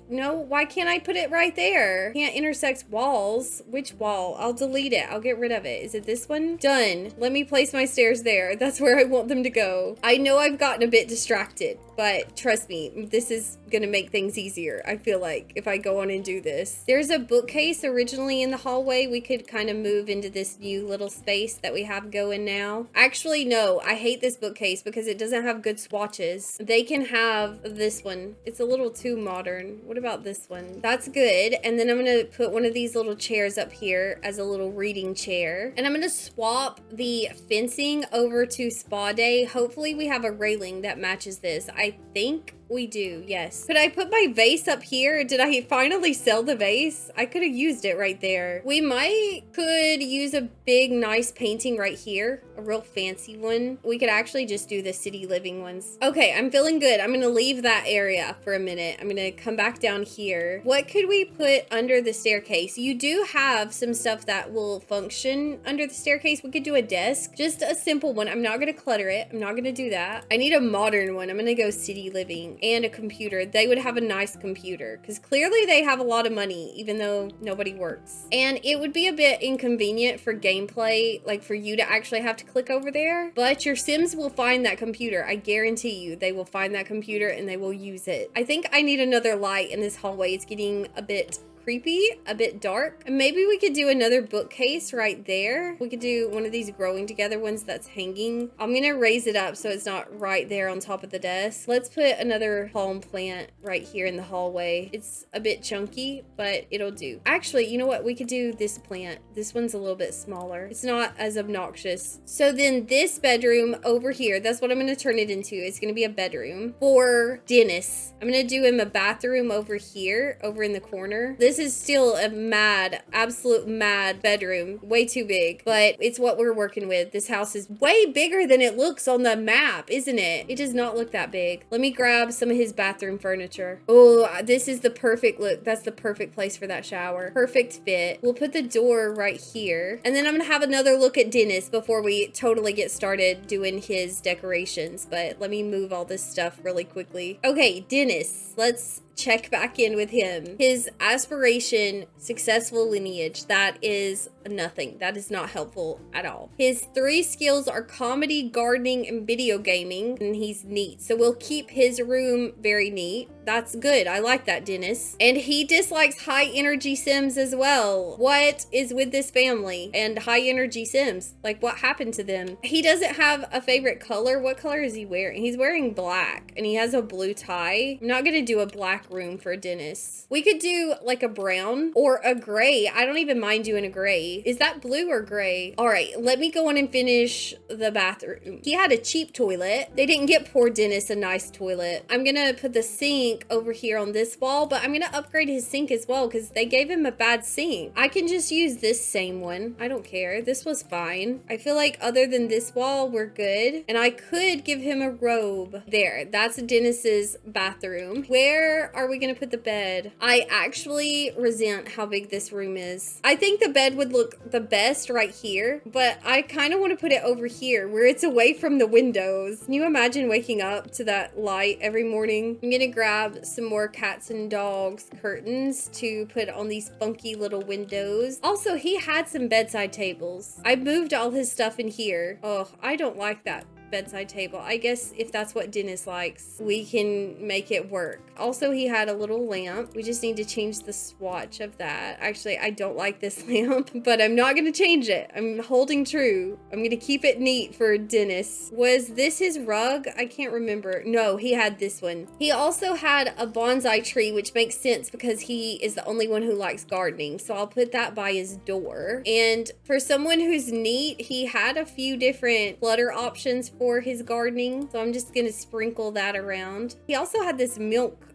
no, why can't I put it right there? Can't intersect walls. Which wall? I'll delete it. I'll get rid of it. Is it this one? Done. Let me place my stairs there. That's where I want them to go. I know I've gotten a bit distracted, but trust me, this is gonna make things easier. I feel like if I go on and do this. There's a bookcase originally in the hallway. We could kind of move into this new little space that we have going now. Actually, no, I hate this bookcase because it doesn't have good swatches. They can have this one. It's a little too modern. What about this one? That's good. And then I'm gonna put one of these little chairs up here as a little reading chair. And I'm gonna swap the fencing over to spa day. Hopefully we have a railing that matches this. I think we do, yes. Could I put my vase up here? Did I finally sell the vase? I could have used it right there. We could use a big, nice painting right here. A real fancy one. We could actually just do the city living ones. Okay, I'm feeling good. I'm gonna leave that area for a minute. I'm gonna come back down here. What could we put under the staircase? You do have some stuff that will function under the staircase. We could do a desk, just a simple one. I'm not gonna clutter it. I'm not gonna do that. I need a modern one. I'm gonna go city living. And a computer. They would have a nice computer because clearly they have a lot of money even though nobody works. And it would be a bit inconvenient for gameplay, like for you to actually have to click over there, but your Sims will find that computer. I guarantee you they will find that computer and they will use it. I think I need another light in this hallway. It's getting a bit creepy, a bit dark. And maybe we could do another bookcase right there. We could do one of these growing together ones that's hanging. I'm gonna raise it up so it's not right there on top of the desk. Let's put another palm plant right here in the hallway. It's a bit chunky, but it'll do. Actually, you know what? We could do this plant. This one's a little bit smaller. It's not as obnoxious. So then this bedroom over here, that's what I'm gonna turn it into. It's gonna be a bedroom for Dennis. I'm gonna do him a bathroom over here, over in the corner. This is still a mad, absolute mad bedroom. Way too big, but it's what we're working with. This house is way bigger than it looks on the map, isn't it? It does not look that big. Let me grab some of his bathroom furniture. Oh, this is the perfect look. That's the perfect place for that shower. Perfect fit. We'll put the door right here. And then I'm gonna have another look at Dennis before we totally get started doing his decorations. But let me move all this stuff really quickly. Okay, Dennis, let's check back in with him. His aspiration, successful lineage, that is nothing. That is not helpful at all. His 3 skills are comedy, gardening, and video gaming, and he's neat. So we'll keep his room very neat. That's good. I like that, Dennis. And he dislikes high energy Sims as well. What is with this family and high energy Sims? Like, what happened to them? He doesn't have a favorite color. What color is he wearing? He's wearing black and he has a blue tie. I'm not gonna do a black room for Dennis. We could do like a brown or a gray. I don't even mind doing a gray. Is that blue or gray? All right, let me go on and finish the bathroom. He had a cheap toilet. They didn't get poor Dennis a nice toilet. I'm gonna put the sink over here on this wall, but I'm gonna upgrade his sink as well because they gave him a bad sink. I can just use this same one. I don't care. This was fine. I feel like other than this wall, we're good. And I could give him a robe. There, that's Dennis's bathroom. Where are we gonna put the bed? I actually resent how big this room is. I think the bed would look the best right here, but I kind of want to put it over here where it's away from the windows. Can you imagine waking up to that light every morning? I'm gonna grab some more cats and dogs curtains to put on these funky little windows. Also, he had some bedside tables. I moved all his stuff in here. Oh, I don't like that bedside table. I guess if that's what Dennis likes, we can make it work. Also, he had a little lamp. We just need to change the swatch of that. Actually, I don't like this lamp, but I'm not gonna change it. I'm holding true. I'm gonna keep it neat for Dennis. Was this his rug? I can't remember. No, he had this one. He also had a bonsai tree, which makes sense because he is the only one who likes gardening. So I'll put that by his door. And for someone who's neat, he had a few different clutter options for his gardening, so I'm just gonna sprinkle that around. He also had this milk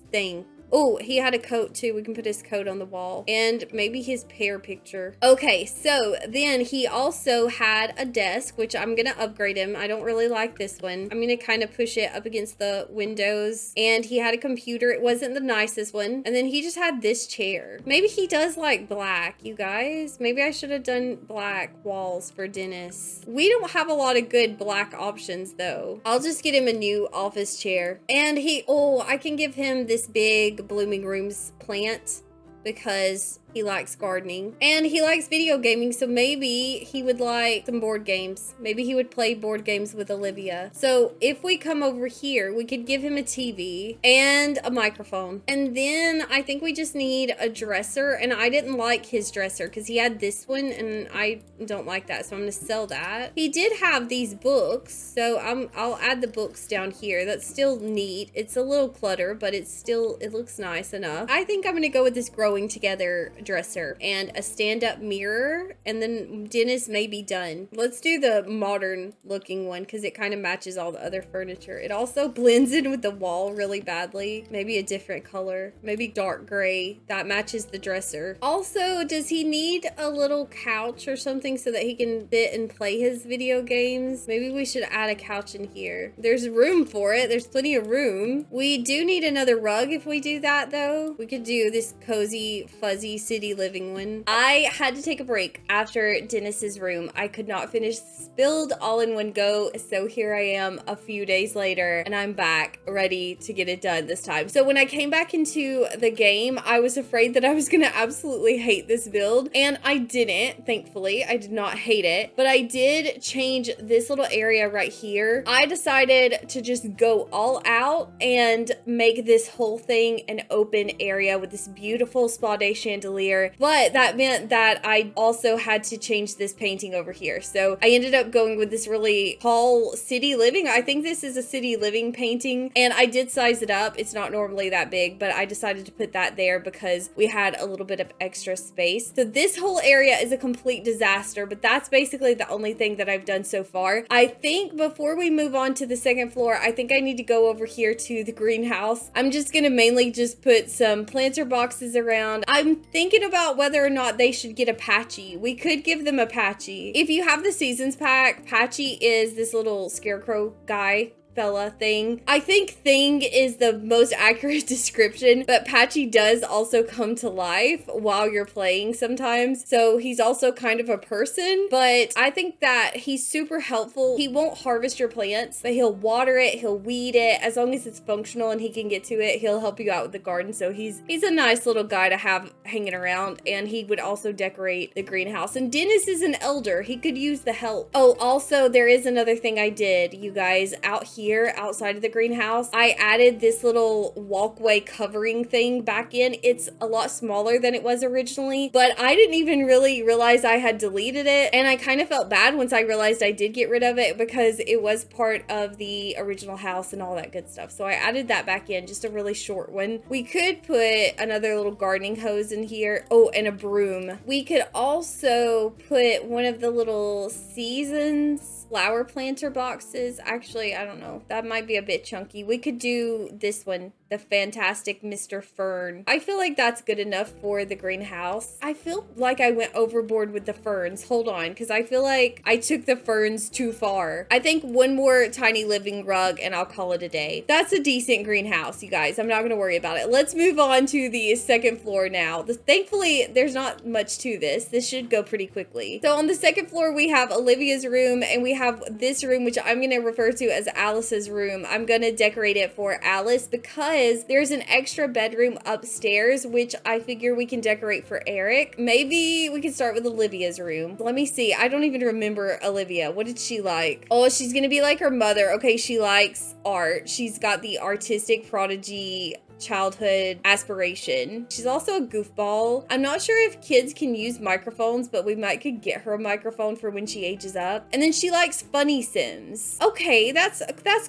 thing. Oh, he had a coat too. We can put his coat on the wall and maybe his pear picture. Okay, so then he also had a desk, which I'm gonna upgrade him. I don't really like this one. I'm gonna kind of push it up against the windows. And he had a computer. It wasn't the nicest one. And then he just had this chair. Maybe he does like black, you guys. Maybe I should have done black walls for Dennis. We don't have a lot of good black options though. I'll just get him a new office chair. And I can give him this big blooming rooms plant because he likes gardening and he likes video gaming, so maybe he would like some board games. Maybe he would play board games with Olivia. So if we come over here, we could give him a TV and a microphone. And then I think we just need a dresser, and I didn't like his dresser because he had this one and I don't like that, so I'm gonna sell that. He did have these books, so I'll add the books down here. That's still neat. It's a little clutter, but it looks nice enough. I think I'm gonna go with this growing together dresser and a stand-up mirror, and then Dennis may be done. Let's do the modern looking one because it kind of matches all the other furniture. It also blends in with the wall really badly. Maybe a different color, maybe dark gray. That matches the dresser. Also, does he need a little couch or something so that he can sit and play his video games? Maybe we should add a couch in here. There's room for it. There's plenty of room. We do need another rug if we do that though. We could do this cozy, fuzzy city living one. I had to take a break after Dennis's room. I could not finish this build all in one go, so here I am a few days later and I'm back ready to get it done this time. So when I came back into the game, I was afraid that I was gonna absolutely hate this build, and I didn't. Thankfully, I did not hate it, but I did change this little area right here. I decided to just go all out and make this whole thing an open area with this beautiful spa day chandelier, but that meant that I also had to change this painting over here. So I ended up going with this really tall city living. I think this is a city living painting, and I did size it up. It's not normally that big, but I decided to put that there because we had a little bit of extra space. So this whole area is a complete disaster, but that's basically the only thing that I've done so far. I think before we move on to the second floor, I think I need to go over here to the greenhouse. I'm just gonna mainly just put some planter boxes around. I'm thinking about whether or not they should get a Patchy. We could give them a Patchy. If you have the seasons pack, Patchy is this little scarecrow guy fella thing. I think thing is the most accurate description, but Patchy does also come to life while you're playing sometimes. So he's also kind of a person, but I think that he's super helpful. He won't harvest your plants, but he'll water it, he'll weed it. As long as it's functional and he can get to it, he'll help you out with the garden. So he's a nice little guy to have hanging around, and he would also decorate the greenhouse. And Dennis is an elder. He could use the help. Oh, also there is another thing I did, you guys. Out here, outside of the greenhouse, I added this little walkway covering thing back in. It's a lot smaller than it was originally, but I didn't even really realize I had deleted it. And I kind of felt bad once I realized I did get rid of it because it was part of the original house and all that good stuff. So I added that back in, just a really short one. We could put another little gardening hose in here. Oh, and a broom. We could also put one of the little seasons flower planter boxes. Actually, I don't know. That might be a bit chunky. We could do this one, the fantastic Mr. Fern. I feel like that's good enough for the greenhouse. I feel like I went overboard with the ferns. Hold on, because I feel like I took the ferns too far. I think one more tiny living rug and I'll call it a day. That's a decent greenhouse, you guys. I'm not going to worry about it. Let's move on to the second floor now. Thankfully, there's not much to this. This should go pretty quickly. So on the second floor, we have Olivia's room, and we have this room, which I'm going to refer to as Alice's room. I'm going to decorate it for Alice because there's an extra bedroom upstairs, which I figure we can decorate for Eric. Maybe we can start with Olivia's room. Let me see. I don't even remember Olivia. What did she like? Oh, she's going to be like her mother. Okay, she likes art. She's got the artistic prodigy childhood aspiration. She's also a goofball. I'm not sure if kids can use microphones, but we might could get her a microphone for when she ages up. And then she likes funny Sims. Okay, that's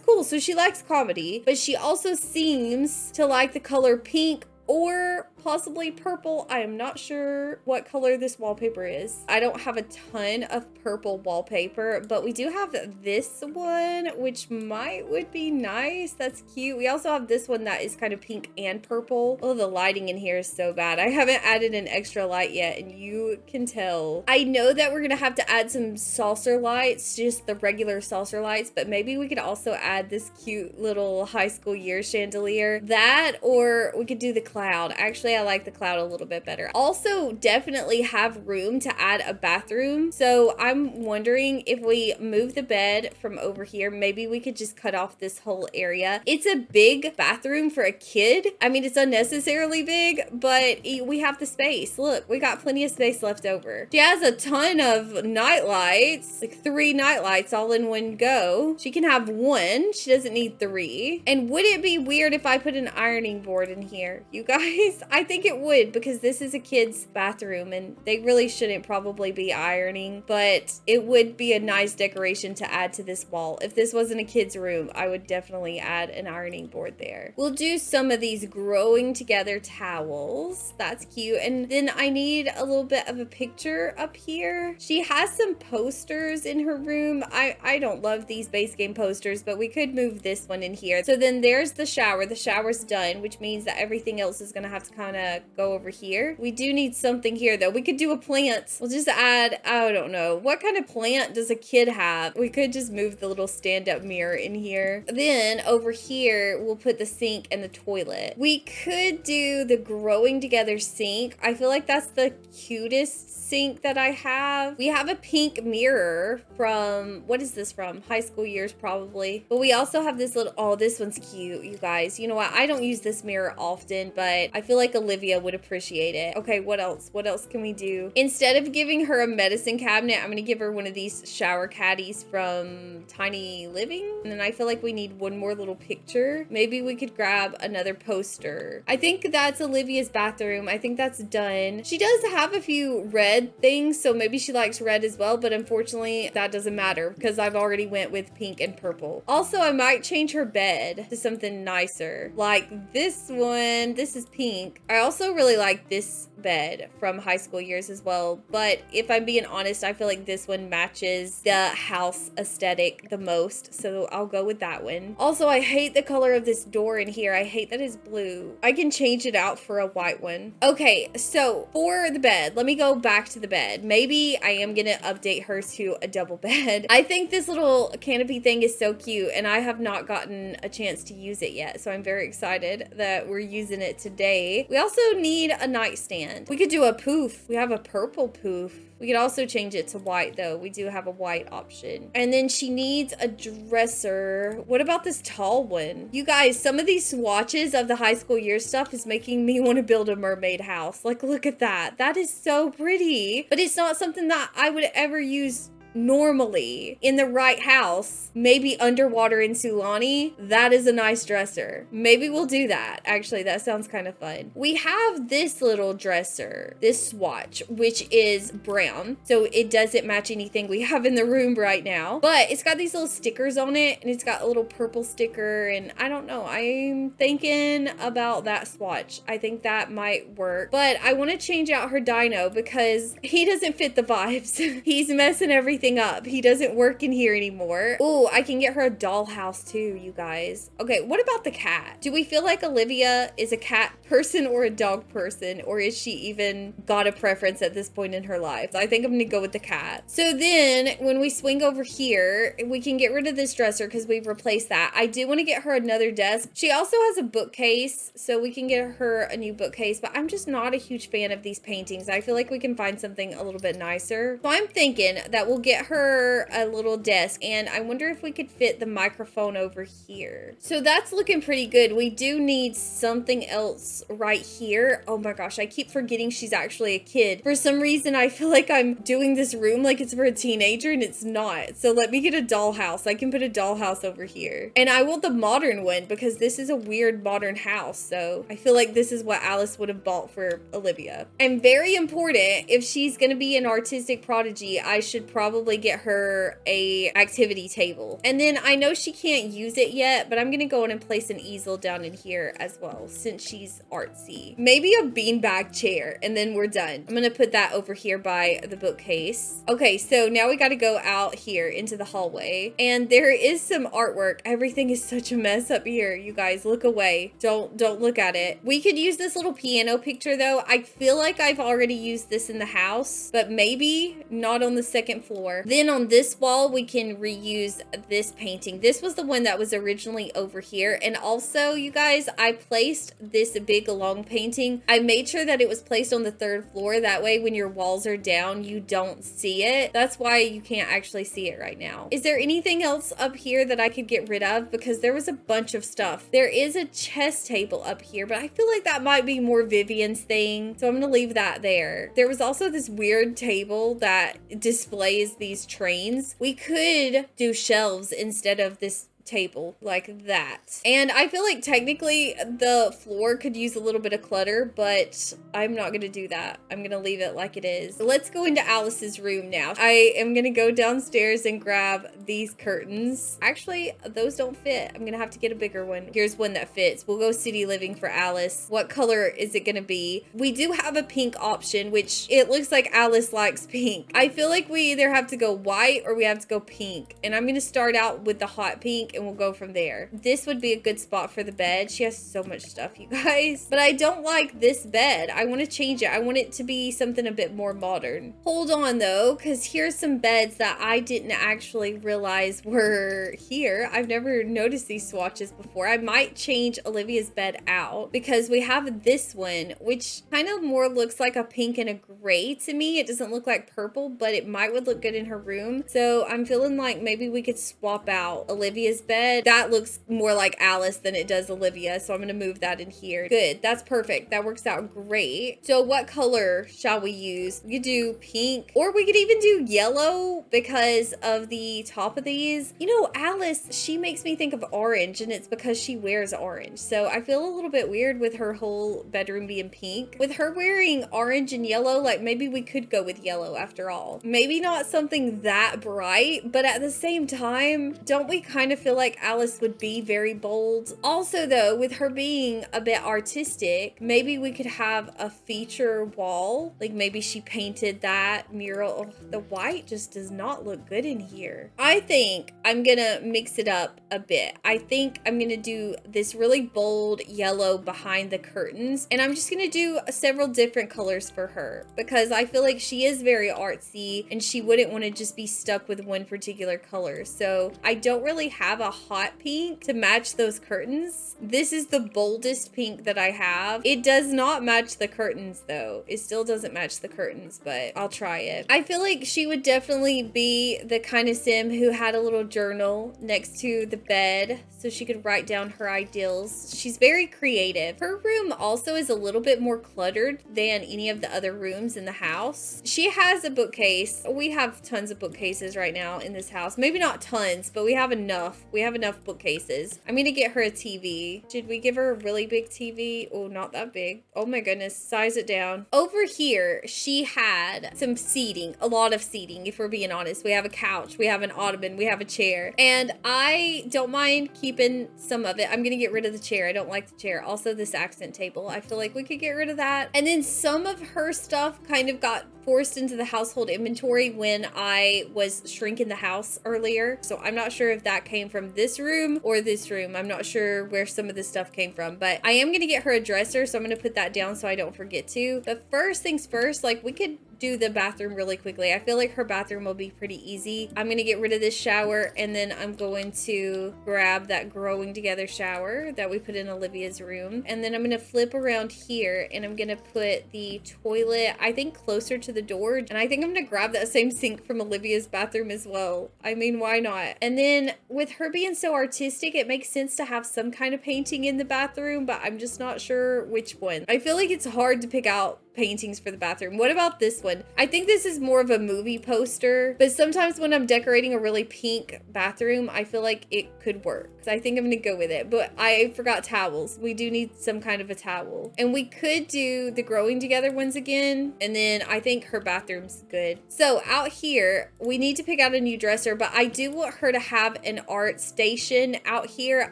cool. So she likes comedy, but she also seems to like the color pink or possibly purple. I am not sure what color this wallpaper is. I don't have a ton of purple wallpaper, but we do have this one, which would be nice. That's cute. We also have this one that is kind of pink and purple. Oh, the lighting in here is so bad. I haven't added an extra light yet, and you can tell. I know that we're gonna have to add some saucer lights, just the regular saucer lights, but maybe we could also add this cute little high school year chandelier. That, or we could do the cloud. Actually, I like the cloud a little bit better. Also, definitely have room to add a bathroom. So I'm wondering if we move the bed from over here, maybe we could just cut off this whole area. It's a big bathroom for a kid. I mean, it's unnecessarily big, but we have the space. Look, we got plenty of space left over. She has a ton of night lights, like 3 night lights all in one go. She can have 1. She doesn't need 3. And would it be weird if I put an ironing board in here? You guys, I think it would, because this is a kid's bathroom and they really shouldn't probably be ironing, but it would be a nice decoration to add to this wall. If this wasn't a kid's room, I would definitely add an ironing board there. We'll do some of these growing together towels. That's cute. And then I need a little bit of a picture up here. She has some posters in her room. I don't love these base game posters, but we could move this one in here. So then there's the shower. The shower's done, which means that everything else is gonna have to kind of go over here. We do need something here though. We could do a plant. We'll just add, I don't know, what kind of plant does a kid have? We could just move the little stand-up mirror in here. Then over here, we'll put the sink and the toilet. We could do the growing together sink. I feel like that's the cutest sink that I have. We have a pink mirror from, what is this from? High school years probably. But we also have this little, oh, this one's cute, you guys. You know what? I don't use this mirror often, but I feel like Olivia would appreciate it. Okay, what else? What else can we do? Instead of giving her a medicine cabinet, I'm gonna give her one of these shower caddies from Tiny Living. And then I feel like we need one more little picture. Maybe we could grab another poster. I think that's Olivia's bathroom. I think that's done. She does have a few red things, so maybe she likes red as well, but unfortunately that doesn't matter because I've already went with pink and purple. Also, I might change her bed to something nicer, like this one. This this is pink. I also really like this bed from high school years as well, but if I'm being honest, I feel like this one matches the house aesthetic the most, so I'll go with that one. Also, I hate the color of this door in here. I hate that it's blue. I can change it out for a white one. Okay, so for the bed, let me go back to the bed. Maybe I am gonna update her to a double bed. I think this little canopy thing is so cute, and I have not gotten a chance to use it yet, so I'm very excited that we're using it today. We also need a nightstand. We could do a poof. We have a purple poof. We could also change it to white though. We do have a white option. And then she needs a dresser. What about this tall one? You guys, some of these swatches of the high school year stuff is making me want to build a mermaid house. Like, look at that. That is so pretty. But it's not something that I would ever use normally in the right house. Maybe underwater in Sulani. That is a nice dresser. Maybe we'll do that. Actually, that sounds kind of fun. We have this little dresser, this swatch, which is brown, so it doesn't match anything we have in the room right now, but it's got these little stickers on it, and it's got a little purple sticker, and I don't know, I'm thinking about that swatch. I think that might work, but I want to change out her dino because he doesn't fit the vibes. He's messing everything up. He doesn't work in here anymore. Oh, I can get her a dollhouse too, you guys. Okay, what about the cat? Do we feel like Olivia is a cat person or a dog person, or is she even got a preference at this point in her life? I think I'm gonna go with the cat. So then when we swing over here, we can get rid of this dresser because we've replaced that. I do want to get her another desk. She also has a bookcase, so we can get her a new bookcase, but I'm just not a huge fan of these paintings. I feel like we can find something a little bit nicer. So I'm thinking that we'll get her a little desk, and I wonder if we could fit the microphone over here. So that's looking pretty good. We do need something else right here. Oh my gosh, I keep forgetting she's actually a kid. For some reason, I feel like I'm doing this room like it's for a teenager, and it's not. So let me get a dollhouse. I can put a dollhouse over here. And I want the modern one because this is a weird modern house. So I feel like this is what Alice would have bought for Olivia. And very important, if she's gonna be an artistic prodigy, I should probably get her a activity table. And then I know she can't use it yet, but I'm gonna go in and place an easel down in here as well since she's artsy. Maybe a beanbag chair, and then we're done. I'm gonna put that over here by the bookcase. Okay, so now we gotta go out here into the hallway, and there is some artwork. Everything is such a mess up here. You guys, look away. Don't look at it. We could use this little piano picture though. I feel like I've already used this in the house, but maybe not on the second floor. Then on this wall, we can reuse this painting. This was the one that was originally over here. And also, you guys, I placed this big long painting. I made sure that it was placed on the third floor. That way, when your walls are down, you don't see it. That's why you can't actually see it right now. Is there anything else up here that I could get rid of? Because there was a bunch of stuff. There is a chess table up here, but I feel like that might be more Vivian's thing. So I'm gonna leave that there. There was also this weird table that displays these trains. We could do shelves instead of this table like that. And I feel like technically the floor could use a little bit of clutter, but I'm not gonna do that. I'm gonna leave it like it is. Let's go into Alice's room now. I am gonna go downstairs and grab these curtains. Actually, those don't fit. I'm gonna have to get a bigger one. Here's one that fits. We'll go city living for Alice. What color is it gonna be? We do have a pink option, which it looks like Alice likes pink. I feel like we either have to go white or we have to go pink. And I'm gonna start out with the hot pink and we'll go from there. This would be a good spot for the bed. She has so much stuff, you guys. But I don't like this bed. I want to change it. I want it to be something a bit more modern. Hold on though, because here's some beds that I didn't actually realize were here. I've never noticed these swatches before. I might change Olivia's bed out because we have this one, which kind of more looks like a pink and a gray to me. It doesn't look like purple, but it might would look good in her room. So I'm feeling like maybe we could swap out Olivia's bed. That looks more like Alice than it does Olivia, so I'm gonna move that in here. Good, that's perfect. That works out great. So what color shall we use? We could do pink, or we could even do yellow because of the top of these. You know, Alice, she makes me think of orange, and it's because she wears orange. So I feel a little bit weird with her whole bedroom being pink. With her wearing orange and yellow, like maybe we could go with yellow after all. Maybe not something that bright, but at the same time, don't we kind of feel like Alice would be very bold. Also though, with her being a bit artistic, maybe we could have a feature wall. Like maybe she painted that mural. Oh, the white just does not look good in here. I think I'm gonna mix it up a bit. I think I'm gonna do this really bold yellow behind the curtains, and I'm just gonna do several different colors for her because I feel like she is very artsy and she wouldn't want to just be stuck with one particular color. So I don't really have a hot pink to match those curtains. This is the boldest pink that I have. It does not match the curtains though. It still doesn't match the curtains, but I'll try it. I feel like she would definitely be the kind of sim who had a little journal next to the bed so she could write down her ideals. She's very creative. Her room also is a little bit more cluttered than any of the other rooms in the house. She has a bookcase. We have tons of bookcases right now in this house. Maybe not tons, but we have enough. We have enough bookcases. I'm gonna get her a TV. Did we give her a really big TV? Oh, not that big. Oh my goodness, size it down. Over here, she had some seating, a lot of seating, if we're being honest. We have a couch, we have an ottoman, we have a chair, and I don't mind keeping some of it. I'm gonna get rid of the chair. I don't like the chair. Also this accent table. I feel like we could get rid of that. And then some of her stuff kind of got forced into the household inventory when I was shrinking the house earlier. So I'm not sure if that came from this room or this room. I'm not sure where some of this stuff came from, but I am gonna get her a dresser, so I'm gonna put that down so I don't forget to. But first things first, like we could do the bathroom really quickly. I feel like her bathroom will be pretty easy. I'm gonna get rid of this shower, and then I'm going to grab that growing together shower that we put in Olivia's room, and then I'm gonna flip around here and I'm gonna put the toilet, I think, closer to the door, and I think I'm gonna grab that same sink from Olivia's bathroom as well. I mean, why not? And then with her being so artistic, it makes sense to have some kind of painting in the bathroom, but I'm just not sure which one. I feel like it's hard to pick out paintings for the bathroom. What about this one? I think this is more of a movie poster, but sometimes when I'm decorating a really pink bathroom, I feel like it could work. So I think I'm gonna go with it, but I forgot towels. We do need some kind of a towel. And we could do the growing together ones again, and then I think her bathroom's good. So out here, we need to pick out a new dresser, but I do want her to have an art station out here.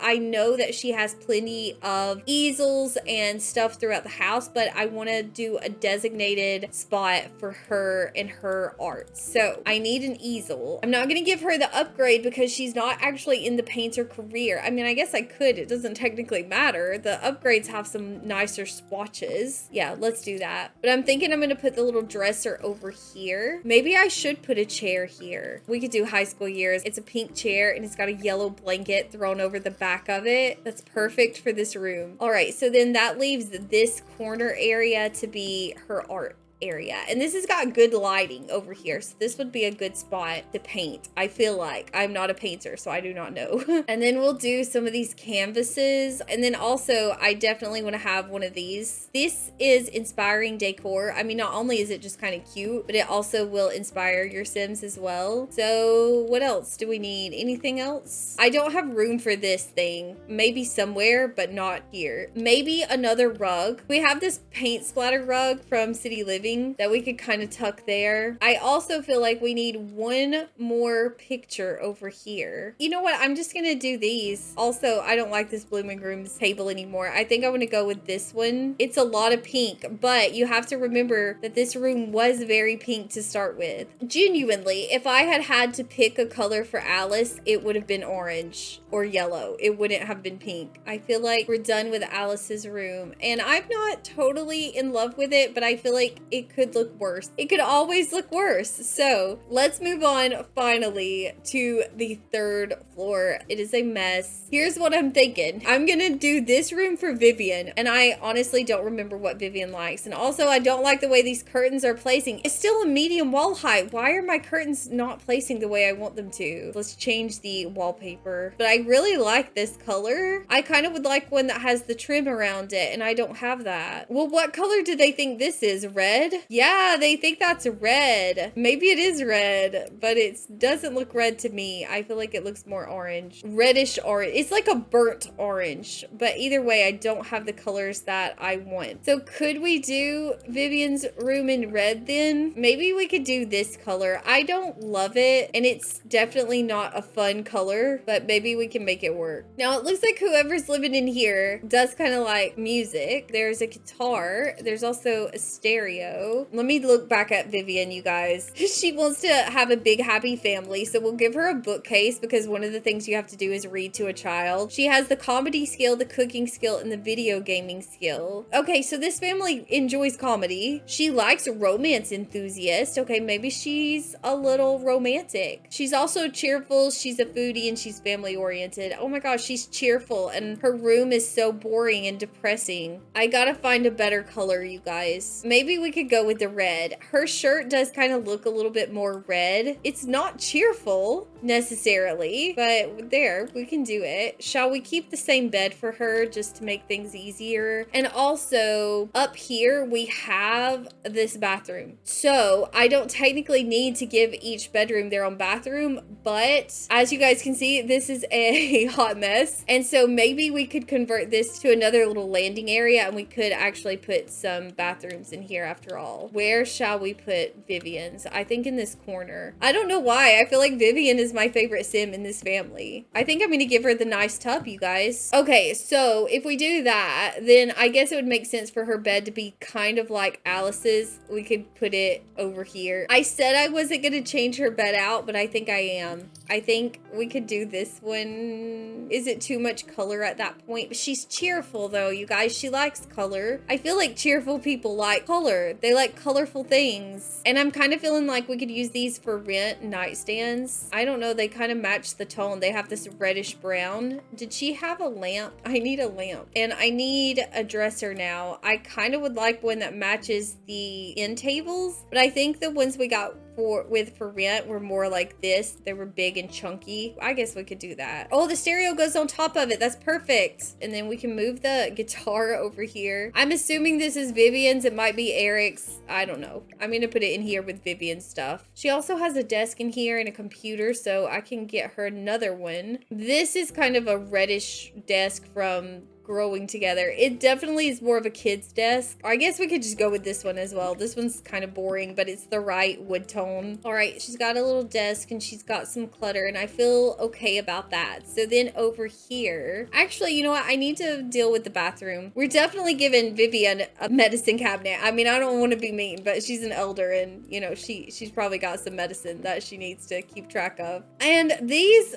I know that she has plenty of easels and stuff throughout the house, but I wanna do a designated spot for her and her art. So I need an easel. I'm not gonna give her the upgrade because she's not actually in the painter career. I mean, I guess I could. It doesn't technically matter. The upgrades have some nicer swatches. Yeah, let's do that. But I'm thinking I'm gonna put the little dresser over here. Maybe I should put a chair here. We could do high school years. It's a pink chair and it's got a yellow blanket thrown over the back of it. That's perfect for this room. All right, so then that leaves this corner area to be her art area, and this has got good lighting over here, so this would be a good spot to paint. I feel like I'm not a painter, so I do not know. And then we'll do some of these canvases, and then also I definitely want to have one of these. This is inspiring decor. I mean, not only is it just kind of cute, but it also will inspire your Sims as well. So what else do we need? Anything else? I don't have room for this thing. Maybe somewhere, but not here. Maybe another rug. We have this paint splatter rug from City Living that we could kind of tuck there. I also feel like we need one more picture over here. You know what? I'm just gonna do these. Also, I don't like this blooming rooms table anymore. I think I want to go with this one. It's a lot of pink, but you have to remember that this room was very pink to start with. Genuinely, if I had had to pick a color for Alice, it would have been orange or yellow. It wouldn't have been pink. I feel like we're done with Alice's room, and I'm not totally in love with it, but I feel like it could look worse. It could always look worse. So let's move on finally to the third floor. It is a mess. Here's what I'm thinking. I'm gonna do this room for Vivian, and I honestly don't remember what Vivian likes. And also, I don't like the way these curtains are placing. It's still a medium wall height. Why are my curtains not placing the way I want them to? Let's change the wallpaper. But I really like this color. I kind of would like one that has the trim around it, and I don't have that. Well, what color do they think this is? Red? red? Yeah, they think that's red. Maybe it is red, but it doesn't look red to me. I feel like it looks more orange. Reddish orange. It's like a burnt orange, but either way, I don't have the colors that I want. So could we do Vivian's room in red then? Maybe we could do this color. I don't love it, and it's definitely not a fun color, but maybe we can make it work. Now, it looks like whoever's living in here does kind of like music. There's a guitar. There's also a stereo. Let me look back at Vivian, you guys. She wants to have a big, happy family, so we'll give her a bookcase because one of the things you have to do is read to a child. She has the comedy skill, the cooking skill, and the video gaming skill. Okay, so this family enjoys comedy. She likes romance enthusiast. Okay, maybe she's a little romantic. She's also cheerful. She's a foodie and she's family oriented. Oh my gosh, she's cheerful and her room is so boring and depressing. I gotta find a better color, you guys. Maybe we could go with the red. Her shirt does kind of look a little bit more red. It's not cheerful necessarily, but there, we can do it. Shall we keep the same bed for her just to make things easier? And also up here, we have this bathroom. So I don't technically need to give each bedroom their own bathroom, but as you guys can see, this is a hot mess. And so maybe we could convert this to another little landing area and we could actually put some bathrooms in here after all. Where shall we put Vivian's? I think in this corner. I don't know why. I feel like Vivian is my favorite sim in this family. I think I'm gonna give her the nice tub, you guys. Okay, so if we do that, then I guess it would make sense for her bed to be kind of like Alice's. We could put it over here. I said I wasn't gonna change her bed out, but I think I am. I think we could do this one. Is it too much color at that point? But she's cheerful though, you guys. She likes color. I feel like cheerful people like color. They like colorful things. And I'm kind of feeling like we could use these for rent nightstands. I don't know, they kind of match the tone. They have this reddish brown. Did she have a lamp? I need a lamp. And I need a dresser now. I kind of would like one that matches the end tables, but I think the ones we got for rent were more like this. They were big and chunky. I guess we could do that. Oh, the stereo goes on top of it. That's perfect. And then we can move the guitar over here. I'm assuming this is Vivian's. It might be Eric's. I don't know. I'm gonna put it in here with Vivian's stuff. She also has a desk in here and a computer, so I can get her another one. This is kind of a reddish desk from Growing Together. It definitely is more of a kid's desk. I guess we could just go with this one as well. This one's kind of boring, but it's the right wood tone. All right, she's got a little desk and she's got some clutter and I feel okay about that. So then over here, actually, you know what? I need to deal with the bathroom. We're definitely giving Vivian a medicine cabinet. I mean, I don't want to be mean, but she's an elder and you know, she's probably got some medicine that she needs to keep track of. And these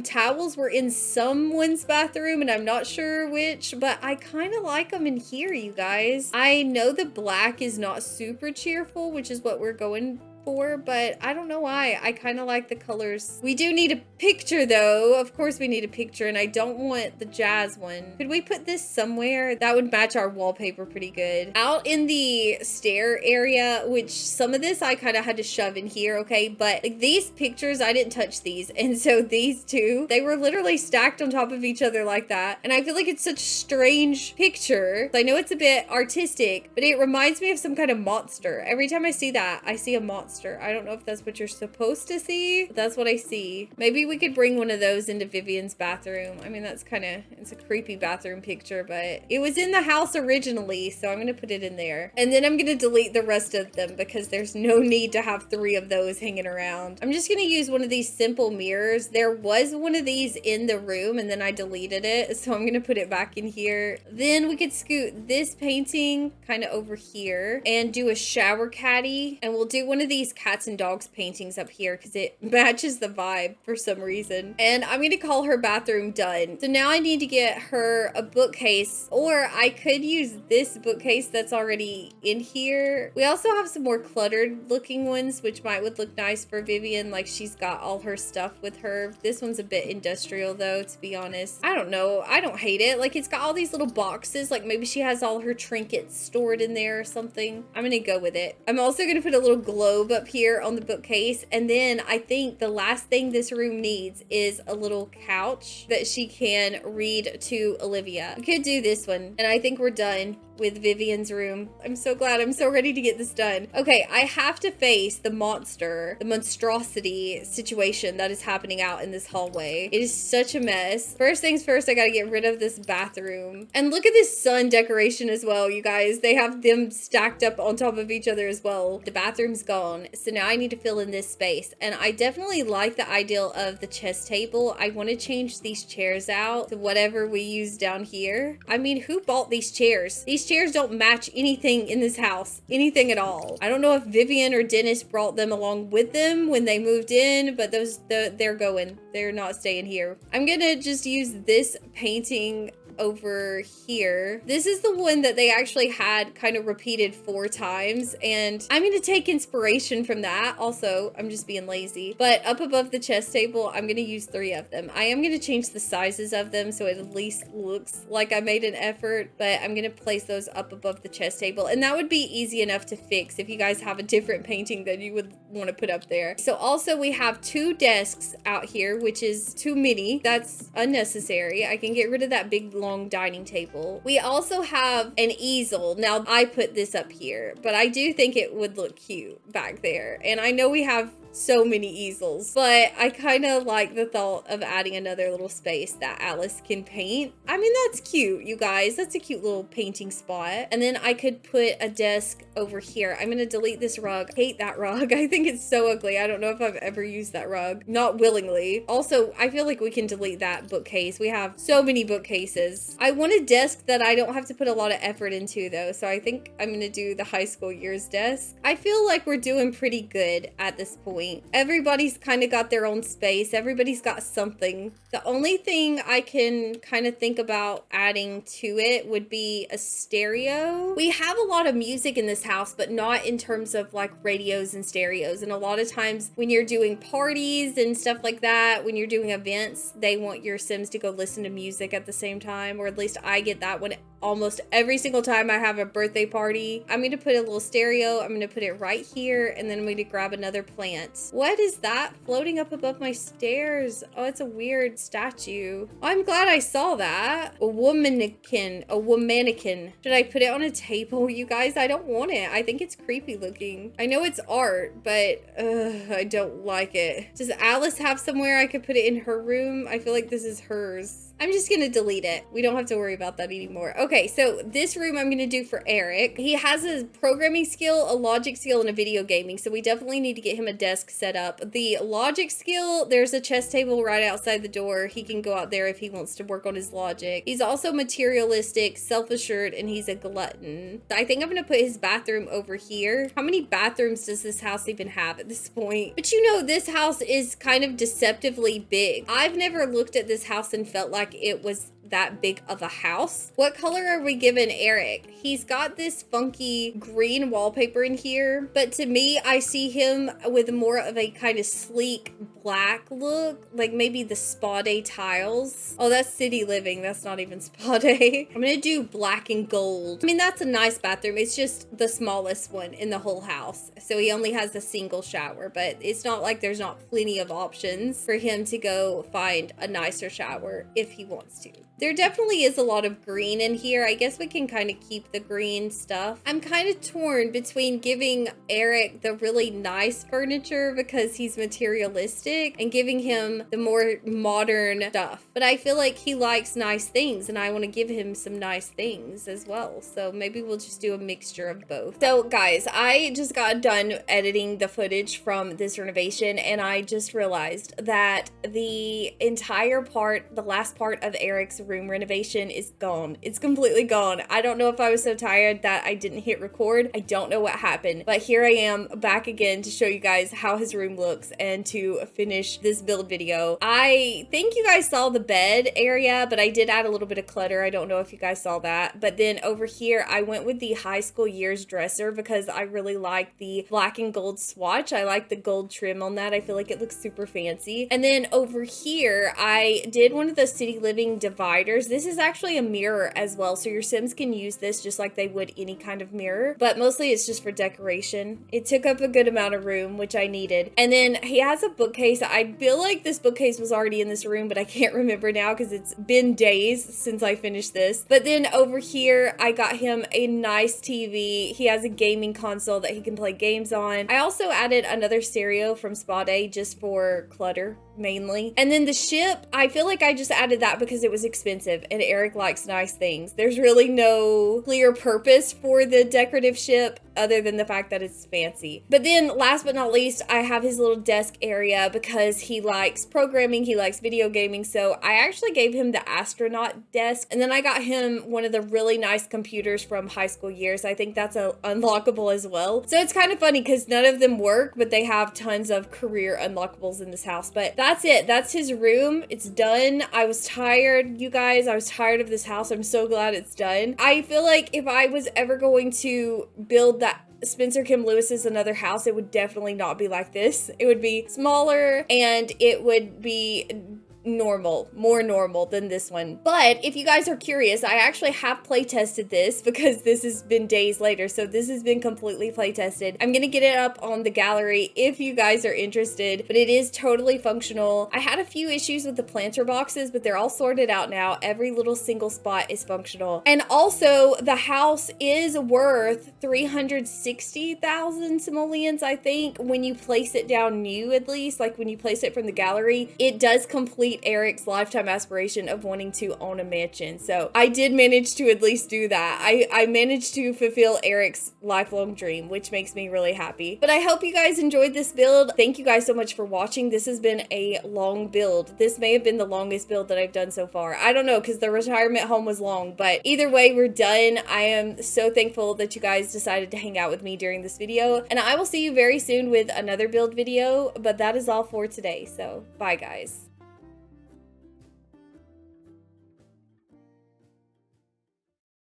towels were in someone's bathroom and I'm not sure which, but I kind of like them in here, you guys. I know the black is not super cheerful, which is what we're going for, but I don't know why. I kind of like the colors. We do need a picture though. Of course we need a picture and I don't want the jazz one. Could we put this somewhere? That would match our wallpaper pretty good. Out in the stair area, which some of this I kind of had to shove in here, okay? But like these pictures, I didn't touch these. And so these two, they were literally stacked on top of each other like that. And I feel like it's such a strange picture. I know it's a bit artistic, but it reminds me of some kind of monster. Every time I see that, I see a monster. I don't know if that's what you're supposed to see, but that's what I see. Maybe we could bring one of those into Vivian's bathroom. I mean, that's kind of, it's a creepy bathroom picture, but it was in the house originally, so I'm going to put it in there. And then I'm going to delete the rest of them because there's no need to have 3 of those hanging around. I'm just going to use one of these simple mirrors. There was one of these in the room and then I deleted it, so I'm going to put it back in here. Then we could scoot this painting kind of over here and do a shower caddy, and we'll do one of these cats and dogs paintings up here because it matches the vibe for some reason. And I'm gonna call her bathroom done. So now I need to get her a bookcase, or I could use this bookcase that's already in here. We also have some more cluttered looking ones which would look nice for Vivian, like she's got all her stuff with her. This one's a bit industrial though, to be honest. I don't know, I don't hate it. Like it's got all these little boxes, like maybe she has all her trinkets stored in there or something. I'm gonna go with it. I'm also gonna put a little globe up here on the bookcase, and then I think the last thing this room needs is a little couch that she can read to Olivia. We could do this one, and I think we're done. with Vivian's room. I'm so glad. I'm so ready to get this done. Okay, I have to face the monstrosity situation that is happening out in this hallway. It is such a mess. First things first, I gotta get rid of this bathroom. And look at this sun decoration as well, you guys. They have them stacked up on top of each other as well. The bathroom's gone. So now I need to fill in this space. And I definitely like the ideal of the chess table. I want to change these chairs out to whatever we use down here. I mean, who bought these chairs? These chairs don't match anything in this house. Anything at all. I don't know if Vivian or Dennis brought them along with them when they moved in, but they're going. They're not staying here. I'm gonna just use this painting over here. This is the one that they actually had kind of repeated 4 times, and I'm going to take inspiration from that. Also, I'm just being lazy, but up above the chess table, I'm going to use 3 of them. I am going to change the sizes of them so it at least looks like I made an effort, but I'm going to place those up above the chess table, and that would be easy enough to fix if you guys have a different painting that you would want to put up there. So also we have 2 desks out here, which is too many. That's unnecessary. I can get rid of that big long dining table. We also have an easel. Now I put this up here, but I do think it would look cute back there. And I know we have so many easels, but I kind of like the thought of adding another little space that Alice can paint. I mean, that's cute, you guys. That's a cute little painting spot. And then I could put a desk over here. I'm gonna delete this rug. I hate that rug. I think it's so ugly. I don't know if I've ever used that rug. Not willingly. Also, I feel like we can delete that bookcase. We have so many bookcases. I want a desk that I don't have to put a lot of effort into though, so I think I'm gonna do the high school years desk. I feel like we're doing pretty good at this point. Everybody's kind of got their own space. Everybody's got something. The only thing I can kind of think about adding to it would be a stereo. We have a lot of music in this house, but not in terms of like radios and stereos. And a lot of times when you're doing parties and stuff like that, when you're doing events, they want your Sims to go listen to music at the same time, or at least I get that when almost every single time I have a birthday party. I'm going to put a little stereo. I'm going to put it right here, and then I'm going to grab another plant. What is that floating up above my stairs? Oh, it's a weird statue. Oh, I'm glad I saw that. A womanikin. A womanikin. Should I put it on a table, you guys? I don't want it. I think it's creepy looking. I know it's art, but I don't like it. Does Alice have somewhere I could put it in her room? I feel like this is hers. I'm just gonna delete it. We don't have to worry about that anymore. Okay, so this room I'm gonna do for Eric. He has a programming skill, a logic skill, and a video gaming, so we definitely need to get him a desk set up. The logic skill, there's a chess table right outside the door. He can go out there if he wants to work on his logic. He's also materialistic, self-assured, and he's a glutton. I think I'm gonna put his bathroom over here. How many bathrooms does this house even have at this point? But you know, this house is kind of deceptively big. I've never looked at this house and felt like it was that big of a house. What color are we giving Eric? He's got this funky green wallpaper in here, but to me, I see him with more of a kind of sleek black look, like maybe the spa day tiles. Oh, that's city living. That's not even spa day. I'm gonna do black and gold. I mean, that's a nice bathroom. It's just the smallest one in the whole house. So he only has a single shower, but it's not like there's not plenty of options for him to go find a nicer shower if he wants to. There definitely is a lot of green in here. I guess we can kind of keep the green stuff. I'm kind of torn between giving Eric the really nice furniture because he's materialistic and giving him the more modern stuff. But I feel like he likes nice things and I want to give him some nice things as well. So maybe we'll just do a mixture of both. So guys, I just got done editing the footage from this renovation and I just realized that the entire part, the last part of Eric's room renovation is gone. It's completely gone. I don't know if I was so tired that I didn't hit record. I don't know what happened, but here I am back again to show you guys how his room looks and to finish this build video. I think you guys saw the bed area, but I did add a little bit of clutter. I don't know if you guys saw that. But then over here, I went with the high school years dresser because I really like the black and gold swatch. I like the gold trim on that. I feel like it looks super fancy. And then over here, I did one of the city living dividers dividers. This is actually a mirror as well, so your Sims can use this just like they would any kind of mirror, but mostly it's just for decoration. It took up a good amount of room, which I needed. And then he has a bookcase. I feel like this bookcase was already in this room, but I can't remember now because it's been days since I finished this. But then over here, I got him a nice TV. He has a gaming console that he can play games on. I also added another stereo from Spa Day just for clutter mainly. And then the ship, I feel like I just added that because it was expensive and Eric likes nice things. There's really no clear purpose for the decorative ship other than the fact that it's fancy. But then last but not least, I have his little desk area because he likes programming, he likes video gaming. So I actually gave him the astronaut desk, and then I got him one of the really nice computers from high school years. I think that's unlockable as well. So it's kind of funny because none of them work, but they have tons of career unlockables in this house. But that's it. That's his room. It's done. I was tired, you guys. I was tired of this house. I'm so glad it's done. I feel like if I was ever going to build that Spencer Kim Lewis's another house, it would definitely not be like this. It would be smaller and it would be normal, more normal than this one. But if you guys are curious, I actually have play tested this because this has been days later, so this has been completely play tested. I'm gonna get it up on the gallery if you guys are interested, but it is totally functional. I had a few issues with the planter boxes, but they're all sorted out now. Every little single spot is functional. And also the house is worth 360,000 simoleons, I think, when you place it down new, at least, like when you place it from the gallery. It does complete Eric's lifetime aspiration of wanting to own a mansion. So I did manage to at least do that. I managed to fulfill Eric's lifelong dream, which makes me really happy. But I hope you guys enjoyed this build. Thank you guys so much for watching. This has been a long build. This may have been the longest build that I've done so far. I don't know, because the retirement home was long, but either way, we're done. I am so thankful that you guys decided to hang out with me during this video, and I will see you very soon with another build video, but that is all for today. So bye guys.